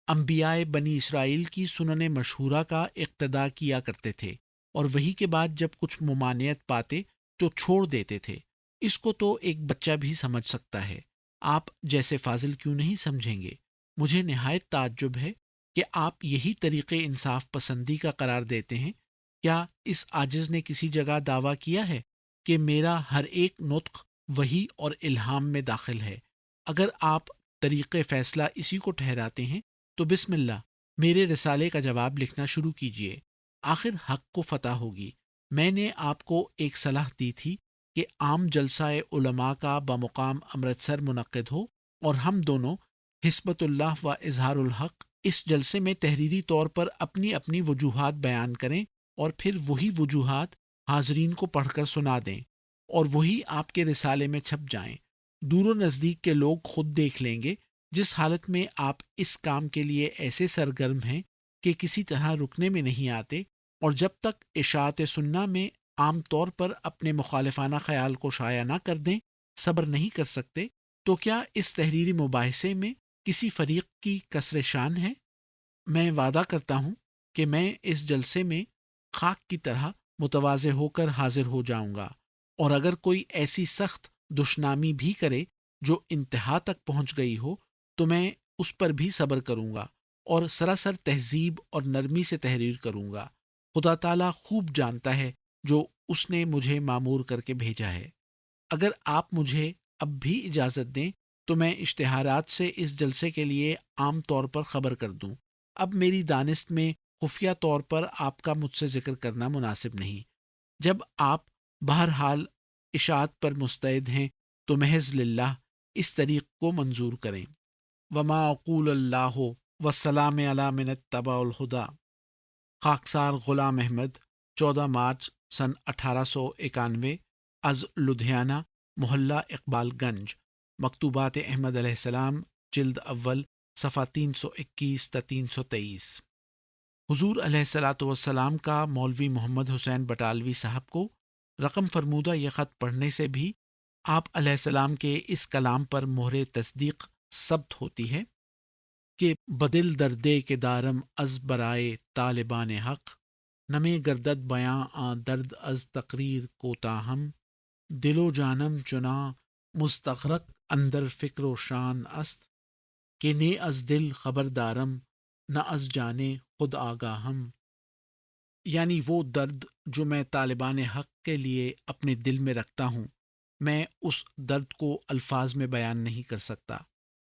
انبیاء بنی اسرائیل کی سنن مشہورہ کا اقتداء کیا کرتے تھے، اور وحی کے بعد جب کچھ ممانعت پاتے تو چھوڑ دیتے تھے۔ اس کو تو ایک بچہ بھی سمجھ سکتا ہے، آپ جیسے فاضل کیوں نہیں سمجھیں گے؟ مجھے نہایت تعجب ہے کہ آپ یہی طریقے انصاف پسندی کا قرار دیتے ہیں۔ کیا اس عاجز نے کسی جگہ دعویٰ کیا ہے کہ میرا ہر ایک نطق وحی اور الہام میں داخل ہے؟ اگر آپ طریق فیصلہ اسی کو ٹھہراتے ہیں تو بسم اللہ، میرے رسالے کا جواب لکھنا شروع کیجئے، آخر حق کو فتح ہوگی۔ میں نے آپ کو ایک صلاح دی تھی کہ عام جلسہ علماء کا بمقام امرتسر منعقد ہو اور ہم دونوں حسبۃ اللہ و اظہار الحق اس جلسے میں تحریری طور پر اپنی اپنی وجوہات بیان کریں اور پھر وہی وجوہات حاضرین کو پڑھ کر سنا دیں اور وہی آپ کے رسالے میں چھپ جائیں۔ دور و نزدیک کے لوگ خود دیکھ لیں گے۔ جس حالت میں آپ اس کام کے لیے ایسے سرگرم ہیں کہ کسی طرح رکنے میں نہیں آتے، اور جب تک اشاعت سنہ میں عام طور پر اپنے مخالفانہ خیال کو شائع نہ کر دیں صبر نہیں کر سکتے، تو کیا اس تحریری مباحثے میں کسی فریق کی کسر شان ہے؟ میں وعدہ کرتا ہوں کہ میں اس جلسے میں خاک کی طرح متواضع ہو کر حاضر ہو جاؤں گا، اور اگر کوئی ایسی سخت دشنامی بھی کرے جو انتہا تک پہنچ گئی ہو تو میں اس پر بھی صبر کروں گا اور سراسر تہذیب اور نرمی سے تحریر کروں گا۔ خدا تعالیٰ خوب جانتا ہے جو اس نے مجھے مامور کر کے بھیجا ہے۔ اگر آپ مجھے اب بھی اجازت دیں تو میں اشتہارات سے اس جلسے کے لیے عام طور پر خبر کر دوں۔ اب میری دانست میں خفیہ طور پر آپ کا مجھ سے ذکر کرنا مناسب نہیں۔ جب آپ بہرحال اشاعت پر مستعد ہیں تو محض للہ اس طریق کو منظور کریں۔ وما اقول اللہ والسلام علی من اتبع الہدی۔ خاکسار غلام احمد، 14 مارچ سن 1891 از لدھیانہ، محلہ اقبال گنج۔ مکتوبات احمد علیہ السلام، جلد اول، صفحہ 321 تا 323۔ حضور علیہ الصلاۃ والسلام کا مولوی محمد حسین بٹالوی صاحب کو رقم فرمودہ یہ خط پڑھنے سے بھی آپ علیہ السلام کے اس کلام پر مہر تصدیق ثبت ہوتی ہے کہ بدل دردے کے دارم از برائے طالبان حق، نمے گردد بیاں آ درد از تقریر کو تاہم، دل و جانم چنا مستغرق اندر فکر و شان است، کہ نے از دل خبر دارم نہ از جانے خود آگاہم۔ یعنی وہ درد جو میں طالبان حق کے لیے اپنے دل میں رکھتا ہوں، میں اس درد کو الفاظ میں بیان نہیں کر سکتا۔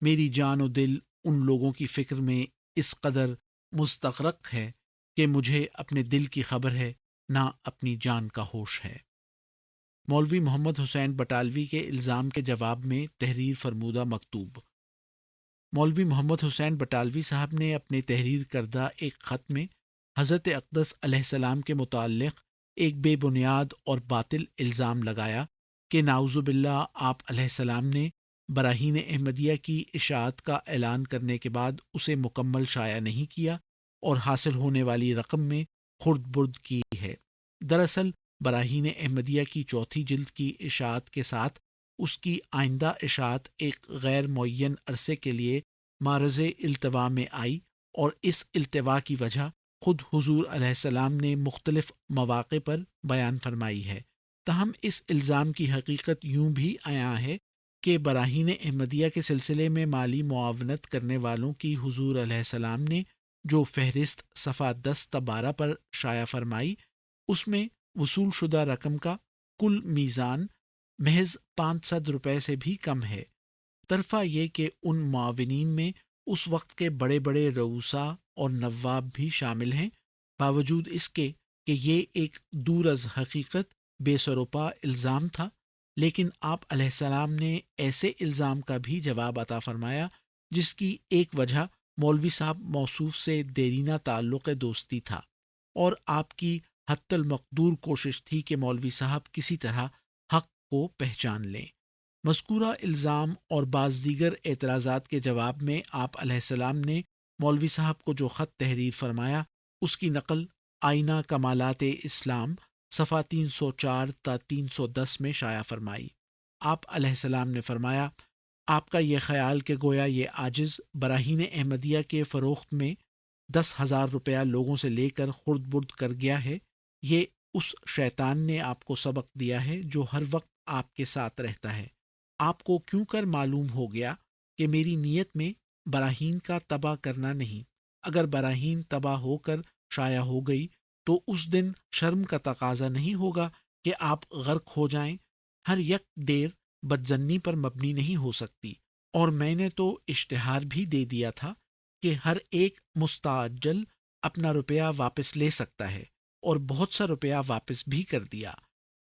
میری جان و دل ان لوگوں کی فکر میں اس قدر مستغرق ہے کہ مجھے اپنے دل کی خبر ہے، نہ اپنی جان کا ہوش ہے۔ مولوی محمد حسین بٹالوی کے الزام کے جواب میں تحریر فرمودہ مکتوب۔ مولوی محمد حسین بٹالوی صاحب نے اپنے تحریر کردہ ایک خط میں حضرت اقدس علیہ السلام کے متعلق ایک بے بنیاد اور باطل الزام لگایا کہ نعوذ باللہ آپ علیہ السلام نے براہین احمدیہ کی اشاعت کا اعلان کرنے کے بعد اسے مکمل شائع نہیں کیا اور حاصل ہونے والی رقم میں خرد برد کی ہے۔ دراصل براہین احمدیہ کی چوتھی جلد کی اشاعت کے ساتھ اس کی آئندہ اشاعت ایک غیر معین عرصے کے لیے معرض التوا میں آئی، اور اس التوا کی وجہ خود حضور علیہ السلام نے مختلف مواقع پر بیان فرمائی ہے۔ تاہم اس الزام کی حقیقت یوں بھی عیاں ہے کہ براہین احمدیہ کے سلسلے میں مالی معاونت کرنے والوں کی حضور علیہ السلام نے جو فہرست صفحہ 10 تا 12 پر شائع فرمائی، اس میں وصول شدہ رقم کا کل میزان محض 500 روپے سے بھی کم ہے۔ طرفہ یہ کہ ان معاونین میں اس وقت کے بڑے بڑے رؤساء اور نواب بھی شامل ہیں، باوجود اس کے کہ یہ ایک دور از حقیقت بے سروپا الزام تھا، لیکن آپ علیہ السلام نے ایسے الزام کا بھی جواب عطا فرمایا جس کی ایک وجہ مولوی صاحب موصوف سے دیرینہ تعلق دوستی تھا، اور آپ کی حتی المقدور کوشش تھی کہ مولوی صاحب کسی طرح حق کو پہچان لیں۔ مذکورہ الزام اور بعض دیگر اعتراضات کے جواب میں آپ علیہ السلام نے مولوی صاحب کو جو خط تحریر فرمایا، اس کی نقل آئینہ کمالات اسلام صفحہ 304 تا 310 میں شائع فرمائی۔ آپ علیہ السلام نے فرمایا، آپ کا یہ خیال کہ گویا یہ عاجز براہین احمدیہ کے فروخت میں 10,000 روپیہ لوگوں سے لے کر خرد برد کر گیا ہے، یہ اس شیطان نے آپ کو سبق دیا ہے جو ہر وقت آپ کے ساتھ رہتا ہے۔ آپ کو کیوں کر معلوم ہو گیا کہ میری نیت میں براہین کا تباہ کرنا نہیں۔ اگر براہین تباہ ہو کر شائع ہو گئی تو اس دن شرم کا تقاضا نہیں ہوگا کہ آپ غرق ہو جائیں۔ ہر یک دیر بدظنی پر مبنی نہیں ہو سکتی، اور میں نے تو اشتہار بھی دے دیا تھا کہ ہر ایک مستعجل اپنا روپیہ واپس لے سکتا ہے، اور بہت سا روپیہ واپس بھی کر دیا۔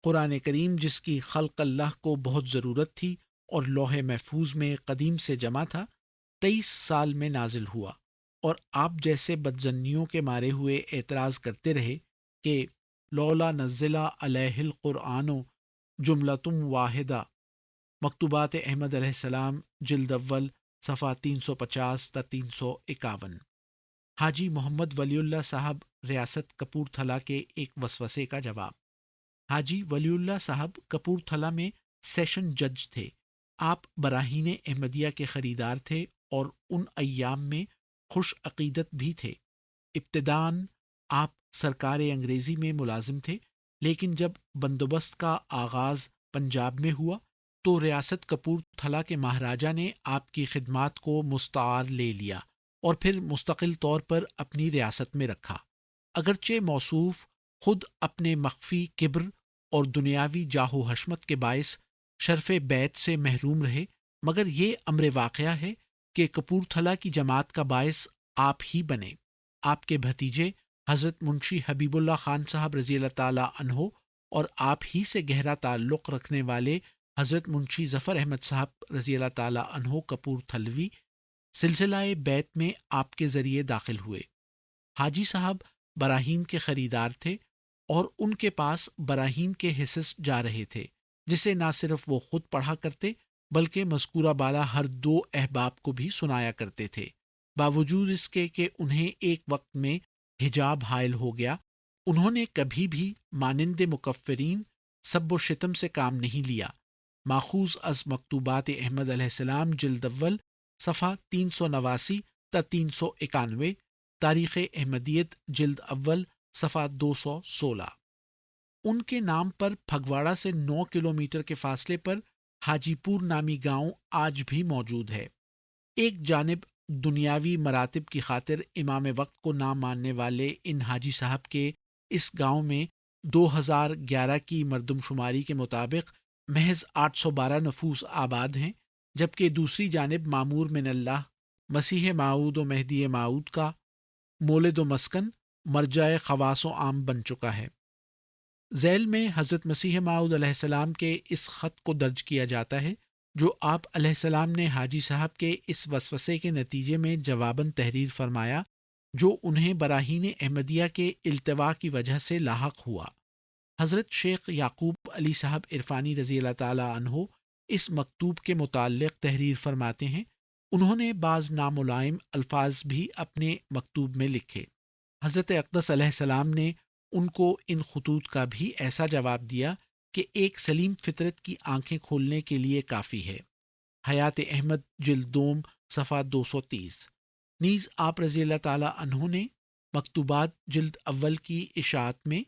قرآن کریم جس کی خلق اللہ کو بہت ضرورت تھی اور لوح محفوظ میں قدیم سے جمع تھا، 23 سال میں نازل ہوا، اور آپ جیسے بدظنیوں کے مارے ہوئے اعتراض کرتے رہے کہ لولا نزل علیہ القرآن جملتم واحدہ، مکتوبات احمد علیہ السلام جلد اول صفحہ 350 تا 351۔ حاجی محمد ولی اللہ صاحب ریاست کپورتھلا کے ایک وسوسے کا جواب۔ حاجی ولی اللہ صاحب کپورتھلا میں سیشن جج تھے۔ آپ براہین احمدیہ کے خریدار تھے اور ان ایام میں خوش عقیدت بھی تھے۔ ابتداً آپ سرکار انگریزی میں ملازم تھے، لیکن جب بندوبست کا آغاز پنجاب میں ہوا تو ریاست کپورتھلا کے مہاراجا نے آپ کی خدمات کو مستعار لے لیا اور پھر مستقل طور پر اپنی ریاست میں رکھا۔ اگرچہ موصوف خود اپنے مخفی کبر اور دنیاوی جاہ و حشمت کے باعث شرف بیعت سے محروم رہے، مگر یہ امر واقعہ ہے کہ کپورتھلا کی جماعت کا باعث آپ ہی بنے۔ آپ کے بھتیجے حضرت منشی حبیب اللہ خان صاحب رضی اللہ تعالی عنہ اور آپ ہی سے گہرا تعلق رکھنے والے حضرت منشی ظفر احمد صاحب رضی اللہ تعالی عنہ کپورتھلوی سلسلہ بیعت میں آپ کے ذریعے داخل ہوئے۔ حاجی صاحب براہین کے خریدار تھے اور ان کے پاس براہین کے حصص جا رہے تھے، جسے نہ صرف وہ خود پڑھا کرتے بلکہ مذکورہ بالا ہر دو احباب کو بھی سنایا کرتے تھے۔ باوجود اس کے کہ انہیں ایک وقت میں حجاب حائل ہو گیا، انہوں نے کبھی بھی مانند مکفرین سب و شتم سے کام نہیں لیا۔ ماخوذ از مکتوبات احمد علیہ السلام جلد اول صفحہ 389 تا 391، تاریخ احمدیت جلد اول صفحہ 216۔ ان کے نام پر پھگواڑہ سے 9 کلومیٹر کے فاصلے پر حاجی پور نامی گاؤں آج بھی موجود ہے۔ ایک جانب دنیاوی مراتب کی خاطر امام وقت کو نہ ماننے والے ان حاجی صاحب کے اس گاؤں میں 2011 کی مردم شماری کے مطابق محض 812 نفوس آباد ہیں، جبکہ دوسری جانب مامور من اللہ مسیح موعود و مہدی موعود کا مولد و مسکن مرجع خواص و عام بن چکا ہے۔ ذیل میں حضرت مسیح موعود علیہ السلام کے اس خط کو درج کیا جاتا ہے جو آپ علیہ السلام نے حاجی صاحب کے اس وسوسے کے نتیجے میں جواباً تحریر فرمایا، جو انہیں براہین احمدیہ کے التوا کی وجہ سے لاحق ہوا۔ حضرت شیخ یعقوب علی صاحب عرفانی رضی اللہ تعالی عنہ اس مکتوب کے متعلق تحریر فرماتے ہیں، انہوں نے بعض ناملائم الفاظ بھی اپنے مکتوب میں لکھے۔ حضرت اقدس علیہ السلام نے ان کو ان خطوط کا بھی ایسا جواب دیا کہ ایک سلیم فطرت کی آنکھیں کھولنے کے لیے کافی ہے۔ حیات احمد جلد دوم صفحہ 230۔ نیز آپ رضی اللہ تعالی عنہ نے مکتوبات جلد اول کی اشاعت میں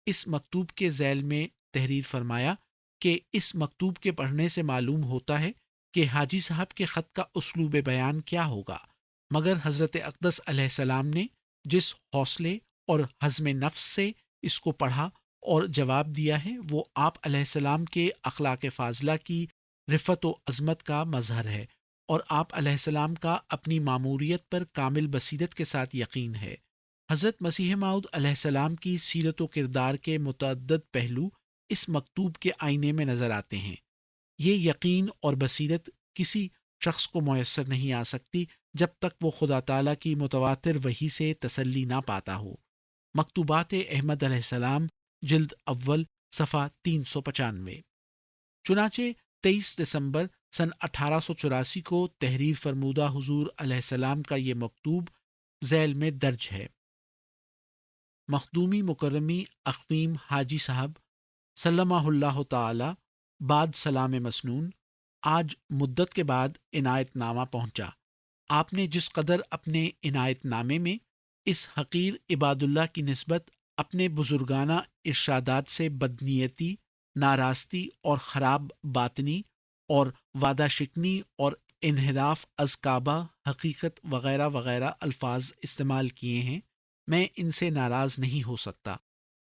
اس مکتوب کے ذیل میں تحریر فرمایا کہ اس مکتوب کے پڑھنے سے معلوم ہوتا ہے کہ حاجی صاحب کے خط کا اسلوب بیان کیا ہوگا، مگر حضرت اقدس علیہ السلام نے جس حوصلے اور حزم نفس سے اس کو پڑھا اور جواب دیا ہے وہ آپ علیہ السلام کے اخلاق فاضلہ کی رفت و عظمت کا مظہر ہے، اور آپ علیہ السلام کا اپنی ماموریت پر کامل بصیرت کے ساتھ یقین ہے۔ حضرت مسیح موعود علیہ السلام کی سیرت و کردار کے متعدد پہلو اس مکتوب کے آئینے میں نظر آتے ہیں۔ یہ یقین اور بصیرت کسی شخص کو میسر نہیں آ سکتی جب تک وہ خدا تعالیٰ کی متواتر وحی سے تسلی نہ پاتا ہو۔ مکتوبات احمد علیہ السلام جلد اول صفحہ 395۔ چنانچہ 23 دسمبر سن 1884 کو تحریر فرمودہ حضور علیہ السلام کا یہ مکتوب ذیل میں درج ہے۔ مخدومی مکرمی اقویم حاجی صاحب سلمہ اللہ تعالی بعد سلام مسنون، آج مدت کے بعد عنایت نامہ پہنچا۔ آپ نے جس قدر اپنے عنایت نامے میں اس حقیر عباد اللہ کی نسبت اپنے بزرگانہ ارشادات سے بدنیتی، ناراستی اور خراب باطنی اور وعدہ شکنی اور انحراف از کعبہ حقیقت وغیرہ وغیرہ الفاظ استعمال کیے ہیں، میں ان سے ناراض نہیں ہو سکتا،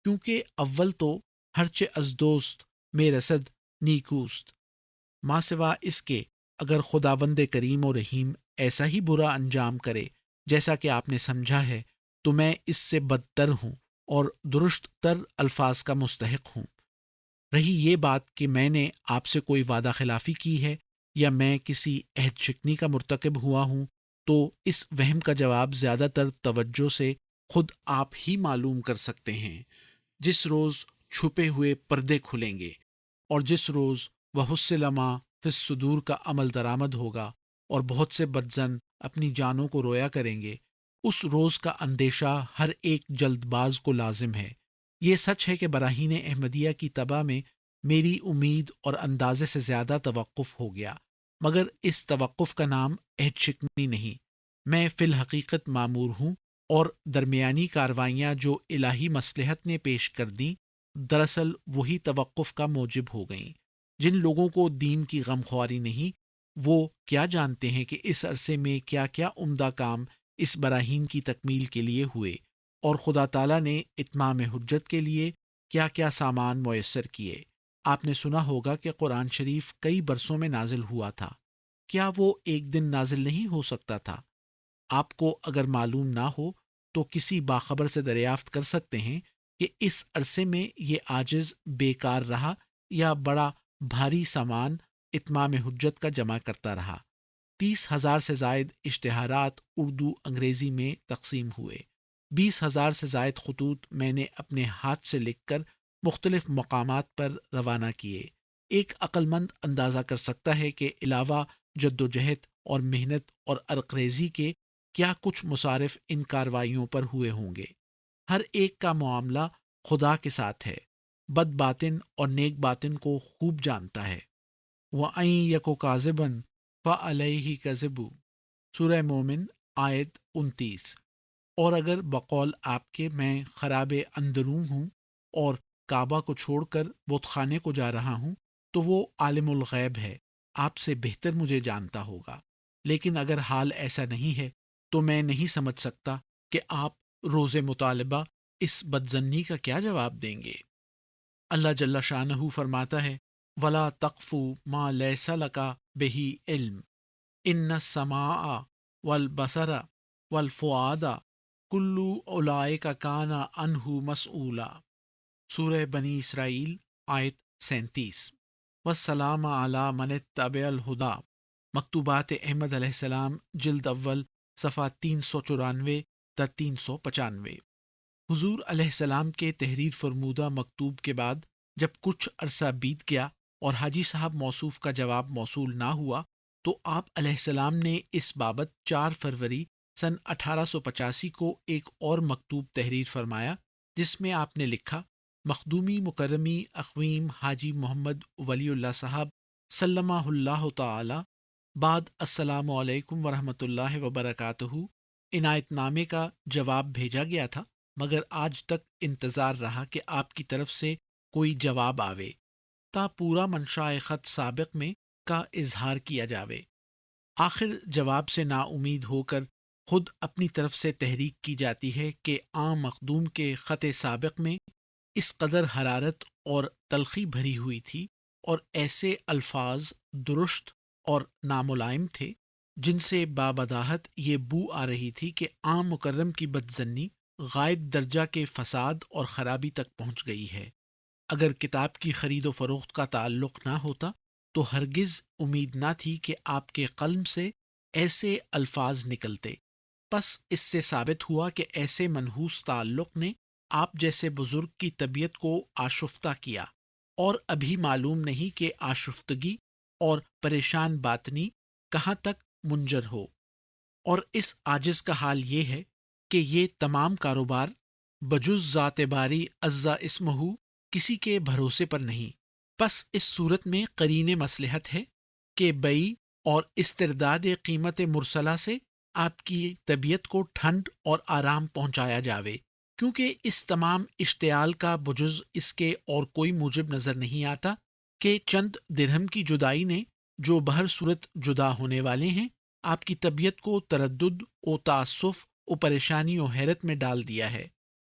کیونکہ اول تو ہرچے از دوست میں رسد نیکوست، ماں سوا اس کے اگر خداوند کریم و رحیم ایسا ہی برا انجام کرے جیسا کہ آپ نے سمجھا ہے تو میں اس سے بدتر ہوں اور درست تر الفاظ کا مستحق ہوں۔ رہی یہ بات کہ میں نے آپ سے کوئی وعدہ خلافی کی ہے یا میں کسی عہد شکنی کا مرتکب ہوا ہوں، تو اس وہم کا جواب زیادہ تر توجہ سے خود آپ ہی معلوم کر سکتے ہیں۔ جس روز چھپے ہوئے پردے کھلیں گے اور جس روز وحصل ما فی الصدور کا عمل درآمد ہوگا اور بہت سے بدزن اپنی جانوں کو رویا کریں گے، اس روز کا اندیشہ ہر ایک جلد باز کو لازم ہے۔ یہ سچ ہے کہ براہین احمدیہ کی طبع میں میری امید اور اندازے سے زیادہ توقف ہو گیا، مگر اس توقف کا نام عہد شکنی نہیں۔ میں فی الحقیقت مامور ہوں، اور درمیانی کاروائیاں جو الہی مصلحت نے پیش کر دیں دراصل وہی توقف کا موجب ہو گئیں۔ جن لوگوں کو دین کی غمخواری نہیں، وہ کیا جانتے ہیں کہ اس عرصے میں کیا کیا عمدہ کام اس براہین کی تکمیل کے لیے ہوئے، اور خدا تعالیٰ نے اتمام حجت کے لیے کیا کیا سامان میسر کیے۔ آپ نے سنا ہوگا کہ قرآن شریف کئی برسوں میں نازل ہوا تھا، کیا وہ ایک دن نازل نہیں ہو سکتا تھا؟ آپ کو اگر معلوم نہ ہو تو کسی باخبر سے دریافت کر سکتے ہیں کہ اس عرصے میں یہ عاجز بیکار رہا یا بڑا بھاری سامان اتمام حجت کا جمع کرتا رہا۔ 30,000 سے زائد اشتہارات اردو انگریزی میں تقسیم ہوئے، 20,000 سے زائد خطوط میں نے اپنے ہاتھ سے لکھ کر مختلف مقامات پر روانہ کیے۔ ایک عقل مند اندازہ کر سکتا ہے کہ علاوہ جد و جہد اور محنت اور عرقریزی کے کیا کچھ مصارف ان کاروائیوں پر ہوئے ہوں گے۔ ہر ایک کا معاملہ خدا کے ساتھ ہے، بد باطن اور نیک باطن کو خوب جانتا ہے۔ وَأَن يَكُ كَاذِبًا فَعَلَيْهِ كَذِبُ، سورہ مومن آیت 29۔ اور اگر بقول آپ کے میں خراب اندرون ہوں اور کعبہ کو چھوڑ کر بت خانے کو جا رہا ہوں، تو وہ عالم الغیب ہے، آپ سے بہتر مجھے جانتا ہوگا۔ لیکن اگر حال ایسا نہیں ہے تو میں نہیں سمجھ سکتا کہ آپ روز مطالبہ اس بدظنی کا کیا جواب دیں گے۔ اللہ جل شانہ فرماتا ہے، وَلَا تَقْفُ مَا لَيْسَ لَكَ بِهِ عِلْمٌ إِنَّ السَّمْعَ وَالْبَصَرَ وَالْفُؤَادَ كُلُّ أُولَئِكَ كَانَ عَنْهُ مَسْئُولًا، سورہ بنی اسرائیل آیت 37۔ وَالسَّلَامَ عَلَى مَنِ اتَّبَعَ الْهُدَى، مکتوبات احمد علیہ السلام جلد اول صفحہ 394 تا 395۔ حضور علیہ السلام کے تحریر فرمودہ مکتوب کے بعد جب کچھ عرصہ بیت گیا اور حاجی صاحب موصوف کا جواب موصول نہ ہوا، تو آپ علیہ السلام نے اس بابت 4 فروری سن 1885 کو ایک اور مکتوب تحریر فرمایا، جس میں آپ نے لکھا، مخدومی مکرمی اقویم حاجی محمد ولی اللہ صاحب سلمہ اللہ تعالی بعد، السلام علیکم ورحمۃ اللہ وبرکاتہ۔ عنایت نامے کا جواب بھیجا گیا تھا، مگر آج تک انتظار رہا کہ آپ کی طرف سے کوئی جواب آوے تا پورا منشاء خط سابق میں کا اظہار کیا جاوے۔ آخر جواب سے نا امید ہو کر خود اپنی طرف سے تحریک کی جاتی ہے کہ عام مخدوم کے خط سابق میں اس قدر حرارت اور تلخی بھری ہوئی تھی اور ایسے الفاظ درست اور ناملائم تھے جن سے بابداہت یہ بو آ رہی تھی کہ عام مکرم کی بدظنی غائب درجہ کے فساد اور خرابی تک پہنچ گئی ہے۔ اگر کتاب کی خرید و فروخت کا تعلق نہ ہوتا تو ہرگز امید نہ تھی کہ آپ کے قلم سے ایسے الفاظ نکلتے۔ پس اس سے ثابت ہوا کہ ایسے منحوس تعلق نے آپ جیسے بزرگ کی طبیعت کو آشفتہ کیا، اور ابھی معلوم نہیں کہ آشفتگی اور پریشان باطنی کہاں تک منجر ہو۔ اور اس عاجز کا حال یہ ہے کہ یہ تمام کاروبار بجز ذات باری عزا اسمہ کسی کے بھروسے پر نہیں۔ پس اس صورت میں قرین مصلحت ہے کہ بیع اور استرداد قیمت مرسلہ سے آپ کی طبیعت کو ٹھنڈ اور آرام پہنچایا جاوے، کیونکہ اس تمام اشتعال کا بجز اس کے اور کوئی موجب نظر نہیں آتا کہ چند درہم کی جدائی نے، جو بہر صورت جدا ہونے والے ہیں، آپ کی طبیعت کو تردد و تعسف و پریشانی و حیرت میں ڈال دیا ہے۔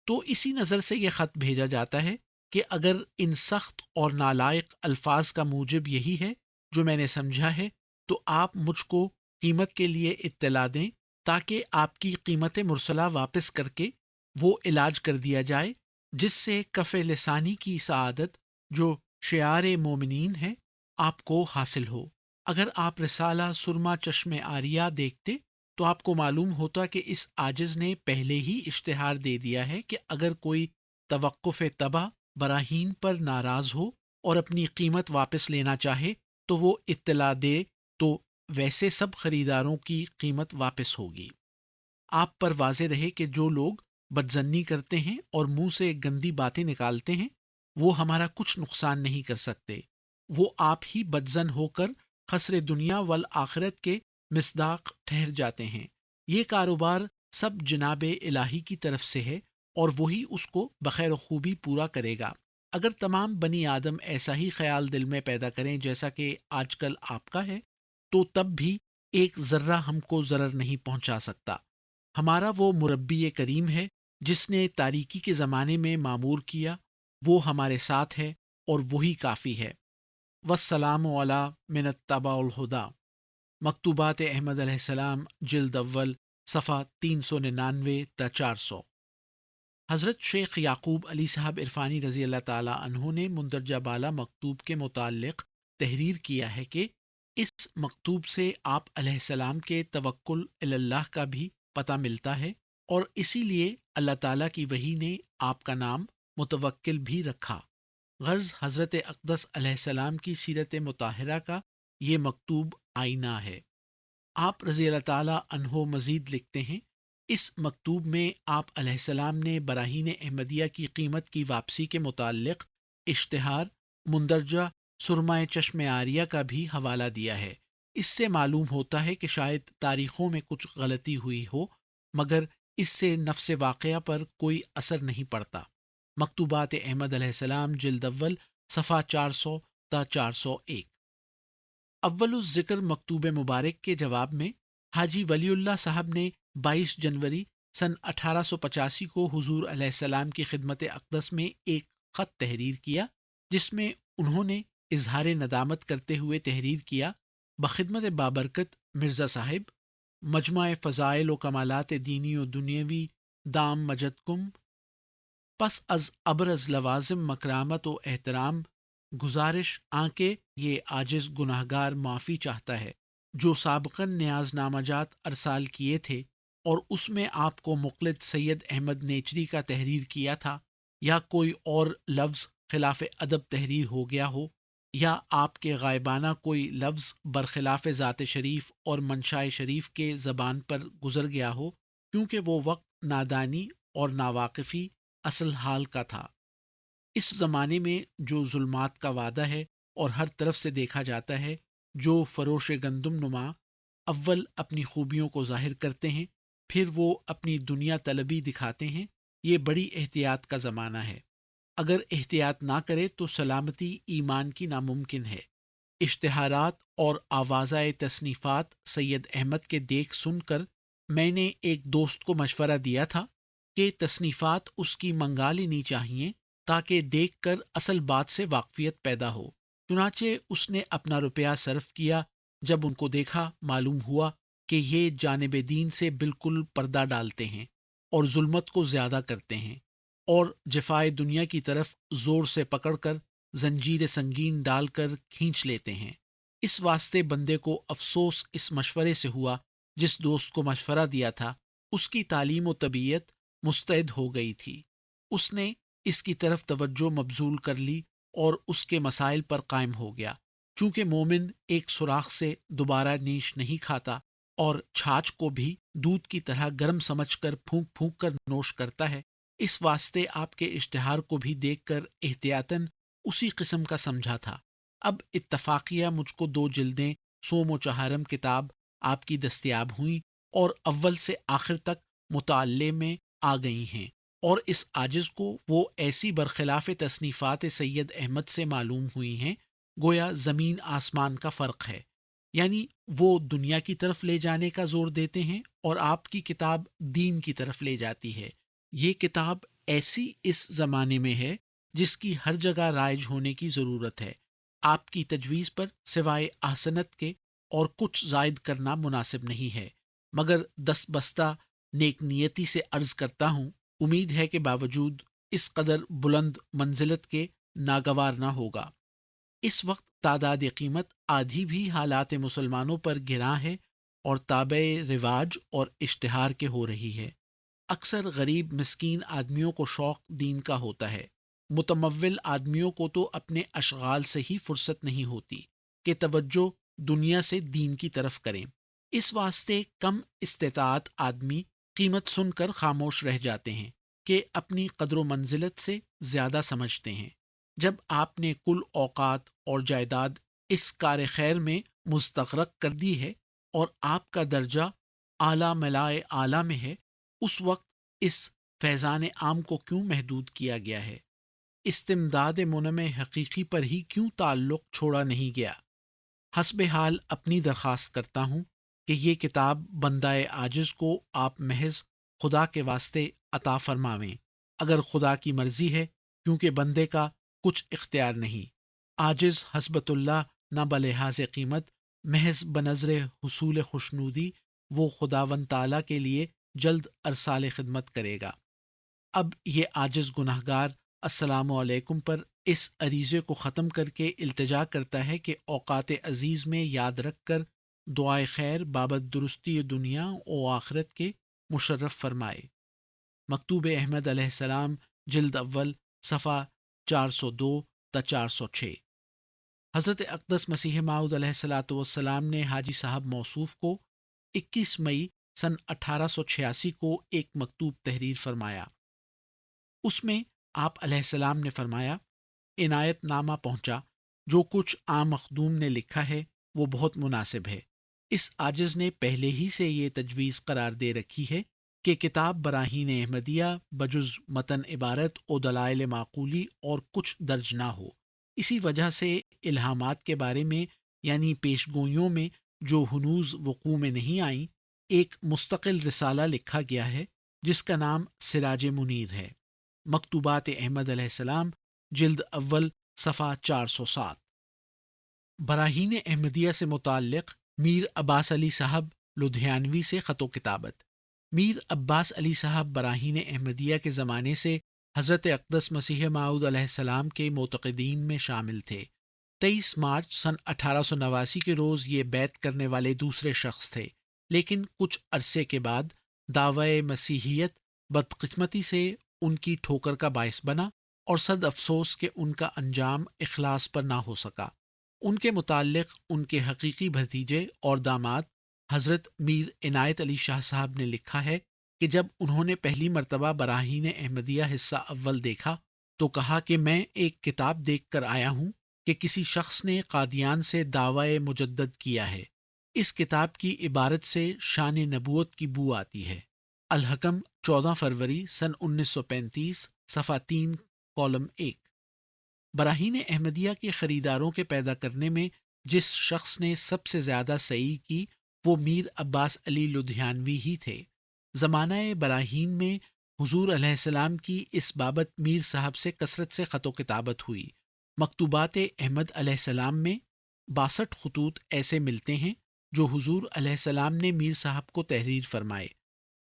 تو اسی نظر سے یہ خط بھیجا جاتا ہے کہ اگر ان سخت اور نالائق الفاظ کا موجب یہی ہے جو میں نے سمجھا ہے، تو آپ مجھ کو قیمت کے لیے اطلاع دیں تاکہ آپ کی قیمت مرسلہ واپس کر کے وہ علاج کر دیا جائے جس سے کف لسانی کی سعادت جو شعار مومنین ہے، آپ کو حاصل ہو۔ اگر آپ رسالہ سرما چشم آریہ دیکھتے تو آپ کو معلوم ہوتا کہ اس عاجز نے پہلے ہی اشتہار دے دیا ہے کہ اگر کوئی توقف تباہ براہین پر ناراض ہو اور اپنی قیمت واپس لینا چاہے تو وہ اطلاع دے، تو ویسے سب خریداروں کی قیمت واپس ہوگی۔ آپ پر واضح رہے کہ جو لوگ بدظنی کرتے ہیں اور منہ سے گندی باتیں نکالتے ہیں وہ ہمارا کچھ نقصان نہیں کر سکتے، وہ آپ ہی بدظن ہو کر خسر دنیا والآخرت کے مصداق ٹھہر جاتے ہیں۔ یہ کاروبار سب جناب الہی کی طرف سے ہے اور وہی اس کو بخیر و خوبی پورا کرے گا۔ اگر تمام بنی آدم ایسا ہی خیال دل میں پیدا کریں جیسا کہ آج کل آپ کا ہے، تو تب بھی ایک ذرہ ہم کو ضرر نہیں پہنچا سکتا۔ ہمارا وہ مربی کریم ہے جس نے تاریکی کے زمانے میں معمور کیا، وہ ہمارے ساتھ ہے اور وہی کافی ہے۔ والسلام علی من اتبع الہدا، مکتوبات احمد علیہ السلام، جلد اول، صفحہ 399 تا 400۔ حضرت شیخ یعقوب علی صاحب عرفانی رضی اللہ تعالی عنہ نے مندرجہ بالا مکتوب کے متعلق تحریر کیا ہے کہ اس مکتوب سے آپ علیہ السلام کے توکل الی اللہ کا بھی پتہ ملتا ہے، اور اسی لیے اللہ تعالیٰ کی وحی نے آپ کا نام متوکل بھی رکھا۔ غرض حضرت اقدس علیہ السلام کی سیرت مطہرہ کا یہ مکتوب آئینہ ہے۔ آپ رضی اللہ تعالیٰ عنہ مزید لکھتے ہیں، اس مکتوب میں آپ علیہ السلام نے براہین احمدیہ کی قیمت کی واپسی کے متعلق اشتہار مندرجہ سرمۂ چشم آریہ کا بھی حوالہ دیا ہے۔ اس سے معلوم ہوتا ہے کہ شاید تاریخوں میں کچھ غلطی ہوئی ہو، مگر اس سے نفس واقعہ پر کوئی اثر نہیں پڑتا۔ مکتوبات احمد علیہ السلام، جلد اول، صفحہ 400 تا 401۔ اول الذکر مکتوب مبارک کے جواب میں حاجی ولی اللہ صاحب نے 22 جنوری سن 1885 کو حضور علیہ السلام کی خدمت اقدس میں ایک خط تحریر کیا، جس میں انہوں نے اظہار ندامت کرتے ہوئے تحریر کیا: بخدمت بابرکت مرزا صاحب، مجمع فضائل و کمالات دینی و دنیاوی دام مجد کم، پس از ابرز لوازم مکرامت و احترام گزارش آنکہ یہ عاجز گناہگار معافی چاہتا ہے جو سابقاً نیاز نامجات ارسال کیے تھے، اور اس میں آپ کو مقلد سید احمد نیچری کا تحریر کیا تھا، یا کوئی اور لفظ خلاف ادب تحریر ہو گیا ہو، یا آپ کے غائبانہ کوئی لفظ برخلاف ذات شریف اور منشاء شریف کے زبان پر گزر گیا ہو، کیونکہ وہ وقت نادانی اور ناواقفی اصل حال کا تھا۔ اس زمانے میں جو ظلمات کا وعدہ ہے اور ہر طرف سے دیکھا جاتا ہے، جو فروش گندم نما اول اپنی خوبیوں کو ظاہر کرتے ہیں، پھر وہ اپنی دنیا طلبی دکھاتے ہیں، یہ بڑی احتیاط کا زمانہ ہے۔ اگر احتیاط نہ کرے تو سلامتی ایمان کی ناممکن ہے۔ اشتہارات اور آوازۂ تصنیفات سید احمد کے دیکھ سن کر میں نے ایک دوست کو مشورہ دیا تھا کہ تصنیفات اس کی منگا لینی چاہیے تاکہ دیکھ کر اصل بات سے واقفیت پیدا ہو۔ چنانچہ اس نے اپنا روپیہ صرف کیا۔ جب ان کو دیکھا معلوم ہوا کہ یہ جانب دین سے بالکل پردہ ڈالتے ہیں اور ظلمت کو زیادہ کرتے ہیں، اور جفائے دنیا کی طرف زور سے پکڑ کر زنجیر سنگین ڈال کر کھینچ لیتے ہیں۔ اس واسطے بندے کو افسوس اس مشورے سے ہوا جس دوست کو مشورہ دیا تھا، اس کی تعلیم و طبیعت مستعد ہو گئی تھی، اس نے اس کی طرف توجہ مبذول کر لی اور اس کے مسائل پر قائم ہو گیا۔ چونکہ مومن ایک سوراخ سے دوبارہ نیش نہیں کھاتا اور چھاچھ کو بھی دودھ کی طرح گرم سمجھ کر پھونک پھونک کر نوش کرتا ہے، اس واسطے آپ کے اشتہار کو بھی دیکھ کر احتیاطاً اسی قسم کا سمجھا تھا۔ اب اتفاقیہ مجھ کو 2 جلدیں سوم و چہارم کتاب آپ کی دستیاب ہوئیں اور اول سے آخر تک مطالعے میں آ گئی ہیں، اور اس عاجز کو وہ ایسی برخلاف تصنیفات سید احمد سے معلوم ہوئی ہیں گویا زمین آسمان کا فرق ہے۔ یعنی وہ دنیا کی طرف لے جانے کا زور دیتے ہیں اور آپ کی کتاب دین کی طرف لے جاتی ہے۔ یہ کتاب ایسی اس زمانے میں ہے جس کی ہر جگہ رائج ہونے کی ضرورت ہے۔ آپ کی تجویز پر سوائے احسنت کے اور کچھ زائد کرنا مناسب نہیں ہے، مگر دست بستہ نیک نیتی سے عرض کرتا ہوں، امید ہے کہ باوجود اس قدر بلند منزلت کے ناگوار نہ ہوگا۔ اس وقت تعداد قیمت آدھی بھی حالات مسلمانوں پر گراں ہے اور تابع رواج اور اشتہار کے ہو رہی ہے۔ اکثر غریب مسکین آدمیوں کو شوق دین کا ہوتا ہے، متمول آدمیوں کو تو اپنے اشغال سے ہی فرصت نہیں ہوتی کہ توجہ دنیا سے دین کی طرف کریں۔ اس واسطے کم استطاعت آدمی قیمت سن کر خاموش رہ جاتے ہیں کہ اپنی قدر و منزلت سے زیادہ سمجھتے ہیں۔ جب آپ نے کل اوقات اور جائیداد اس کار خیر میں مستغرق کر دی ہے اور آپ کا درجہ اعلیٰ ملائے اعلیٰ میں ہے، اس وقت اس فیضان عام کو کیوں محدود کیا گیا ہے؟ استمداد منعم حقیقی پر ہی کیوں تعلق چھوڑا نہیں گیا؟ حسب حال اپنی درخواست کرتا ہوں کہ یہ کتاب بندہ عاجز کو آپ محض خدا کے واسطے عطا فرماویں، اگر خدا کی مرضی ہے، کیونکہ بندے کا کچھ اختیار نہیں۔ عاجز حسبت اللہ نہ بلحاظ قیمت، محض بنظر حصول خوشنودی وہ خداوند تعالیٰ کے لیے جلد ارسال خدمت کرے گا۔ اب یہ عاجز گناہگار السلام علیکم پر اس عریضے کو ختم کر کے التجا کرتا ہے کہ اوقات عزیز میں یاد رکھ کر دعائے خیر بابت درستی دنیا و آخرت کے مشرف فرمائے۔ مکتوب احمد علیہ السلام، جلد اول، صفحہ 402 تا 406۔ حضرت اقدس مسیح موعود علیہ الصلاۃ والسلام نے حاجی صاحب موصوف کو 21 مئی سن 1886 کو ایک مکتوب تحریر فرمایا۔ اس میں آپ علیہ السلام نے فرمایا، عنایت نامہ پہنچا، جو کچھ عام مخدوم نے لکھا ہے وہ بہت مناسب ہے۔ اس عاجز نے پہلے ہی سے یہ تجویز قرار دے رکھی ہے کہ کتاب براہین احمدیہ بجز متن عبارت و دلائل معقولی اور کچھ درج نہ ہو۔ اسی وجہ سے الہامات کے بارے میں یعنی پیش گوئیوں میں جو ہنوز وقوع میں نہیں آئیں، ایک مستقل رسالہ لکھا گیا ہے جس کا نام سراج منیر ہے۔ مکتوبات احمد علیہ السلام، جلد اول، صفحہ 407۔ براہین احمدیہ سے متعلق میر عباس علی صاحب لدھیانوی سے خط و کتابت۔ میر عباس علی صاحب براہین احمدیہ کے زمانے سے حضرت اقدس مسیح موعود علیہ السلام کے معتقدین میں شامل تھے۔ 23 مارچ سن 1889 کے روز یہ بیعت کرنے والے دوسرے شخص تھے، لیکن کچھ عرصے کے بعد دعوی مسیحیت بدقسمتی سے ان کی ٹھوکر کا باعث بنا اور صد افسوس کہ ان کا انجام اخلاص پر نہ ہو سکا۔ ان کے متعلق ان کے حقیقی بھتیجے اور داماد حضرت میر عنایت علی شاہ صاحب نے لکھا ہے کہ جب انہوں نے پہلی مرتبہ براہین احمدیہ حصہ اول دیکھا تو کہا کہ میں ایک کتاب دیکھ کر آیا ہوں کہ کسی شخص نے قادیان سے دعوی مجدد کیا ہے۔ اس کتاب کی عبارت سے شان نبوت کی بو آتی ہے۔ الحکم، 14 فروری سن 1935، صفحہ 3، کالم 1۔ براہین احمدیہ کے خریداروں کے پیدا کرنے میں جس شخص نے سب سے زیادہ سعی کی وہ میر عباس علی لدھیانوی ہی تھے۔ زمانہ براہین میں حضور علیہ السلام کی اس بابت میر صاحب سے کثرت سے خط و کتابت ہوئی۔ مکتوبات احمد علیہ السلام میں 62 خطوط ایسے ملتے ہیں جو حضور علیہ السلام نے میر صاحب کو تحریر فرمائے۔